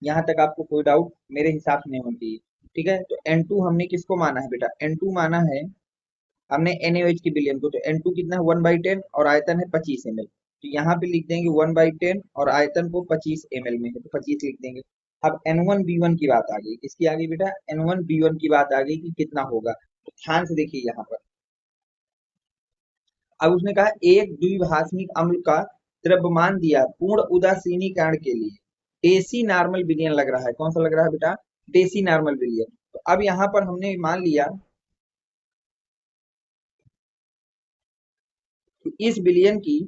यहाँ तक आपको कोई डाउट मेरे हिसाब से नहीं होना चाहिए। ठीक है, तो N2 हमने किसको माना है बेटा, N2 माना है हमने NaOH की बिलियन को, तो N2 कितना है 1/10 और आयतन है 25 ml। तो यहाँ पे लिख देंगे 1/10 और आयतन को 25 ml में है, तो 25 लिख देंगे। अब N1V1 की बात आ गई, किसकी आ गई बेटा, N1V1 की बात आ गई कि कितना होगा। तो ध्यान से देखिए यहाँ पर, अब उसने कहा एक द्विभाषिक अम्ल का द्रव्यमान दिया पूर्ण उदासीनीकरण के लिए डेसी नॉर्मल विलयन लग रहा है। कौन सा लग रहा है बेटा? डेसी नॉर्मल विलयन। तो अब यहाँ पर हमने मान लिया कि इस विलयन की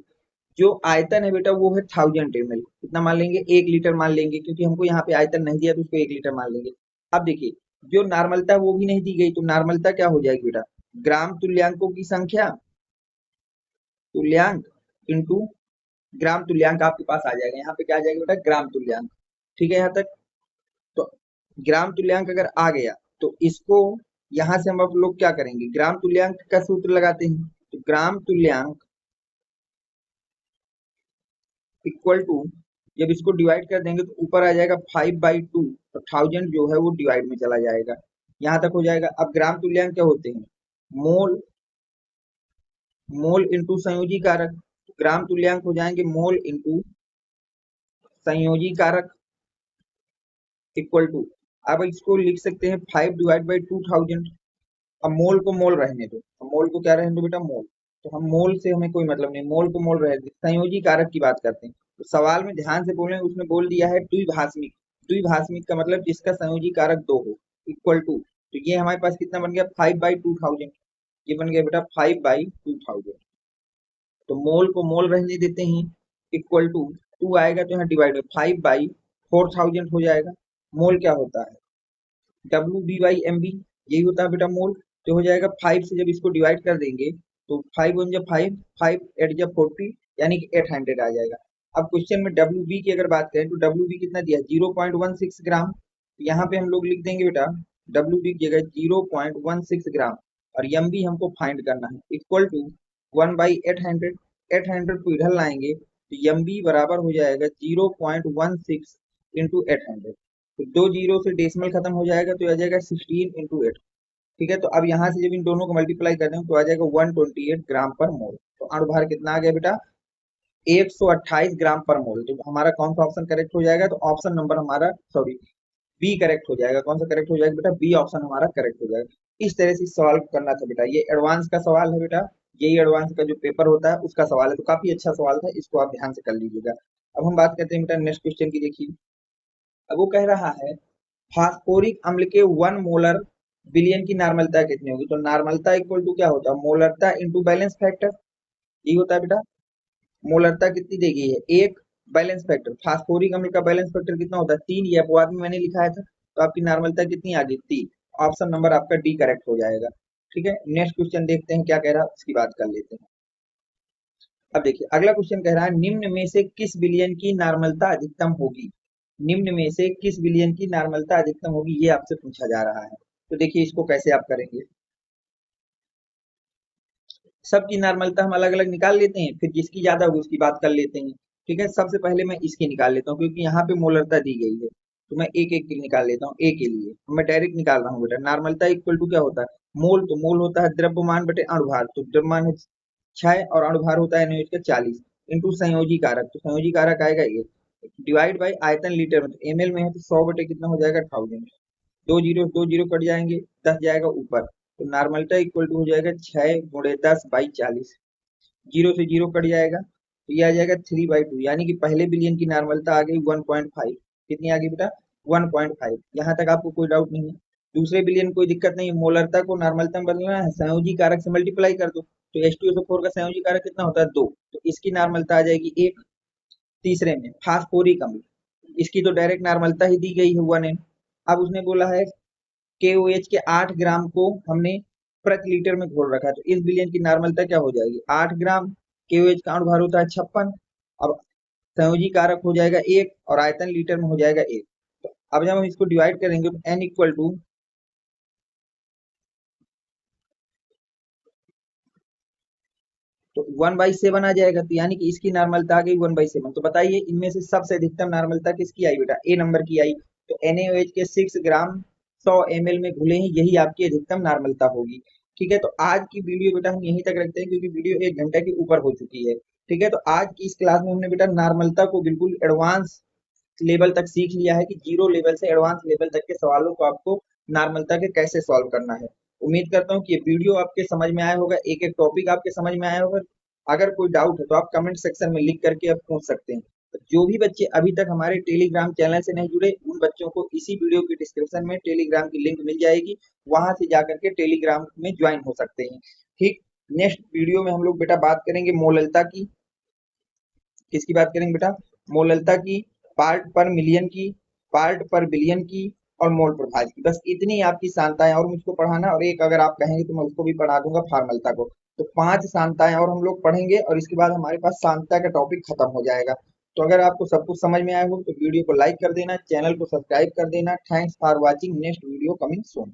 जो आयतन है बेटा वो है 1000 ml। कितना मान लेंगे? 1 लीटर मान लेंगे, क्योंकि हमको यहाँ पे आयतन नहीं दिया तो उसको 1 लीटर मान लेंगे। अब देखिए जो नॉर्मलता वो भी नहीं दी गई, तो नॉर्मलता क्या हो जाएगी बेटा? ग्राम तुल्यांकों की संख्या तुल्यांक इंटू ग्राम तुल्यांक आपके पास आ जाएगा। यहाँ पे क्या आ जाएगा बेटा? ग्राम तुल्यांक। ठीक है यहाँ तक? तो ग्राम तुल्यांक अगर आ गया तो इसको यहाँ से हम अब लोग क्या करेंगे? ग्राम तुल्यांक का सूत्र लगाते हैं। तो ग्राम तुल्यांक इक्वल टू, जब इसको डिवाइड कर देंगे तो ऊपर आ जाएगा 5/2, तो 1000 जो है वो डिवाइड में चला जाएगा। यहाँ तक हो जाएगा। अब ग्राम तुल्यांक क्या होते हैं? मोल मोल इंटू संयोजी कारक। ग्राम तुल्यांक हो जाएंगे मोल इंटू संयोजी कारक इक्वल टू, अब इसको लिख सकते हैं 5/2000। अब मोल को मोल रहने दो, मोल को क्या रहने दो बेटा? मोल। तो हम मोल से हमें कोई मतलब नहीं, मोल को मोल रहने दो। संयोजी कारक की बात करते हैं। तो सवाल में ध्यान से बोलें, उसने बोल दिया है द्विभाषिक। द्विभाषिक का मतलब जिसका संयोजी कारक 2 हो, इक्वल टू। तो ये हमारे पास कितना बन गया? 5/2000। ये बन गया बेटा 5/2000। तो मोल को मोल रहने देते हैं, इक्वल टू 2 आएगा तो यहाँ डिवाइड में 5/4000 हो जाएगा। मोल क्या होता है? WB/MB, यही होता है बेटा मोल। तो हो जाएगा 5 से जब इसको डिवाइड कर देंगे तो 5 वन जा 5, 5 8 जा 40, यानी कि 800 आ जाएगा। अब क्वेश्चन में WB की अगर बात करें तो WB कितना दिया? 0.16 ग्राम। तो यहाँ पे हम लोग लिख देंगे बेटा WB की जगह 0.16 ग्राम, और MB हमको फाइंड करना है, इक्वल टू 1/800। 800 को इधर लाएंगे तो MB बराबर हो जाएगा 0.16 इंटू 800। तो 2 जीरो से डेसिमल खत्म हो जाएगा तो आ जाएगा 16 इंटू 8। ठीक है? तो अब यहाँ से जब इन दोनों को मल्टीप्लाई कर दें तो आ जाएगा 128 ग्राम पर मोल। तो अणुभार कितना आ गया बेटा? 128 ग्राम पर मोल। तो हमारा कौन सा ऑप्शन करेक्ट हो जाएगा? तो ऑप्शन नंबर हमारा, सॉरी, बी करेक्ट हो जाएगा। कौन सा करेक्ट हो जाएगा बेटा? बी ऑप्शन हमारा करेक्ट हो जाएगा। इस तरह से सवाल करना था बेटा। ये एडवांस का सवाल है बेटा, यही एडवांस का जो पेपर होता है उसका सवाल है। तो काफी अच्छा सवाल था, इसको आप ध्यान से कर लीजिएगा। अब हम बात करते हैं बेटा नेक्स्ट क्वेश्चन की। देखिए अब वो कह रहा है फास्फोरिक अम्ल के 1 मोलर विलयन की नार्मलता कितनी होगी? तो नार्मलता इक्वल टू क्या होता है? मोलरता इंटू बैलेंस फैक्टर। ये होता है बेटा। मोलरता कितनी दी गई है? 1। बैलेंस फैक्टर, फास्फोरिक अम्ल का बैलेंस फैक्टर कितना होता है? 3। ये अपवाद में मैंने लिखाया था। तो आपकी नार्मलता कितनी आ गई? 3। ऑप्शन नंबर आपका डी करेक्ट हो जाएगा। ठीक है, नेक्स्ट क्वेश्चन देखते हैं क्या कह रहा है, उसकी बात कर लेते हैं। अब देखिए अगला क्वेश्चन कह रहा है निम्न में से किस विलयन की नार्मलता अधिकतम होगी? निम्न में से किस विलयन की नार्मलता अधिकतम होगी, ये आपसे पूछा जा रहा है। तो देखिए इसको कैसे आप करेंगे। सबकी नॉर्मलता हम अलग अलग निकाल लेते हैं, फिर जिसकी ज्यादा होगी उसकी बात कर लेते हैं। ठीक है, सबसे पहले मैं इसकी निकाल लेता हूँ क्योंकि यहाँ पे मोलरता दी गई है। तो मैं एक एक की निकाल लेता हूँ। ए के लिए मैं डायरेक्ट निकाल रहा हूँ बेटा। नॉर्मलता इक्वल टू क्या होता है? मोल। तो मोल होता है द्रव्यमान बटे अणुभार। तो द्रव्यमान है 6 और अणुभार होता है NaOH का 40 इंटू संयोजी कारक। तो संयोजी कारक आएगा 1 डिवाइड बाई आयतन लीटर में। तो ml में है तो 100 बटे कितना हो जाएगा? 1000। दो जीरो कट जाएंगे, 10 जाएगा ऊपर। तो नॉर्मलता इक्वल टू हो जाएगा 6 × 10/40। जीरो से जीरो कट जाएगा तो ये आ जाएगा 3/2, यानी कि पहले विलयन की नॉर्मलता आ गई 1.5। कितनी आ गई बेटा? 1.5। यहाँ तक आपको कोई डाउट नहीं है। दूसरे विलयन कोई दिक्कत नहीं है। मोलरता को नॉर्मलता में बदलना है, संयोजी कारक से मल्टीप्लाई कर दो। तो H2SO4 का संयोजी कारक कितना होता है? 2। तो इसकी नॉर्मलता आ जाएगी 1। तीसरे में फास्फोरिक अम्ल, इसकी तो डायरेक्ट नॉर्मलता ही दी गई है 1n। अब उसने बोला है KOH के 8 ग्राम को हमने प्रति लीटर में घोल रखा है, तो इस विलयन की नॉर्मलता क्या हो जाएगी? 8 ग्राम। KOH का अणुभार होता है 56। अब संयोजी कारक हो जाएगा 1 और आयतन लीटर में हो जाएगा 1। तो अब जब हम इसको डिवाइड करेंगे तो n इक्वल टू, तो 1/7 आ जाएगा। तो यानी कि इसकी नॉर्मलता आ गई 1/7। तो बताइए इनमें से सबसे अधिकतम नॉर्मलता किसकी आई बेटा? ए नंबर की आई। तो NaOH के 6 ग्राम 100 ml में घुले ही यही आपकी अधिकतम नॉर्मलता होगी। ठीक है, तो आज की वीडियो बेटा हम यहीं तक रखते हैं क्योंकि वीडियो 1 घंटे के ऊपर हो चुकी है। ठीक है, तो आज की इस क्लास में हमने बेटा नॉर्मलता को बिल्कुल एडवांस लेवल तक सीख लिया है कि जीरो लेवल से एडवांस लेवल तक के सवालों को आपको नॉर्मलता के कैसे सॉल्व करना है। उम्मीद करता हूँ कि ये वीडियो आपके समझ में आया होगा, एक एक टॉपिक आपके समझ में आया होगा। अगर कोई डाउट है तो आप कमेंट सेक्शन में लिख करके आप पूछ सकते हैं। तो जो भी बच्चे अभी तक हमारे टेलीग्राम चैनल से नहीं जुड़े, उन बच्चों को इसी वीडियो की डिस्क्रिप्शन में टेलीग्राम की लिंक मिल जाएगी, वहां से जाकर के टेलीग्राम में ज्वाइन हो सकते हैं। ठीक, नेक्स्ट वीडियो में हम लोग बेटा बात करेंगे मोललता की। किसकी बात करेंगे बेटा? मोललता की, पार्ट पर मिलियन की, पार्ट पर बिलियन की और मोल प्रभाज की। बस इतनी आपकी सांताएं और मुझको पढ़ाना, और एक अगर आप कहेंगे तो मैं उसको भी पढ़ा दूंगा, फार्मलता को। तो 5 सांताएं और हम लोग पढ़ेंगे और इसके बाद हमारे पास सांता का टॉपिक खत्म हो जाएगा। तो अगर आपको सब कुछ समझ में आया हो तो वीडियो को लाइक कर देना, चैनल को सब्सक्राइब कर देना। Thanks for watching, next video coming soon.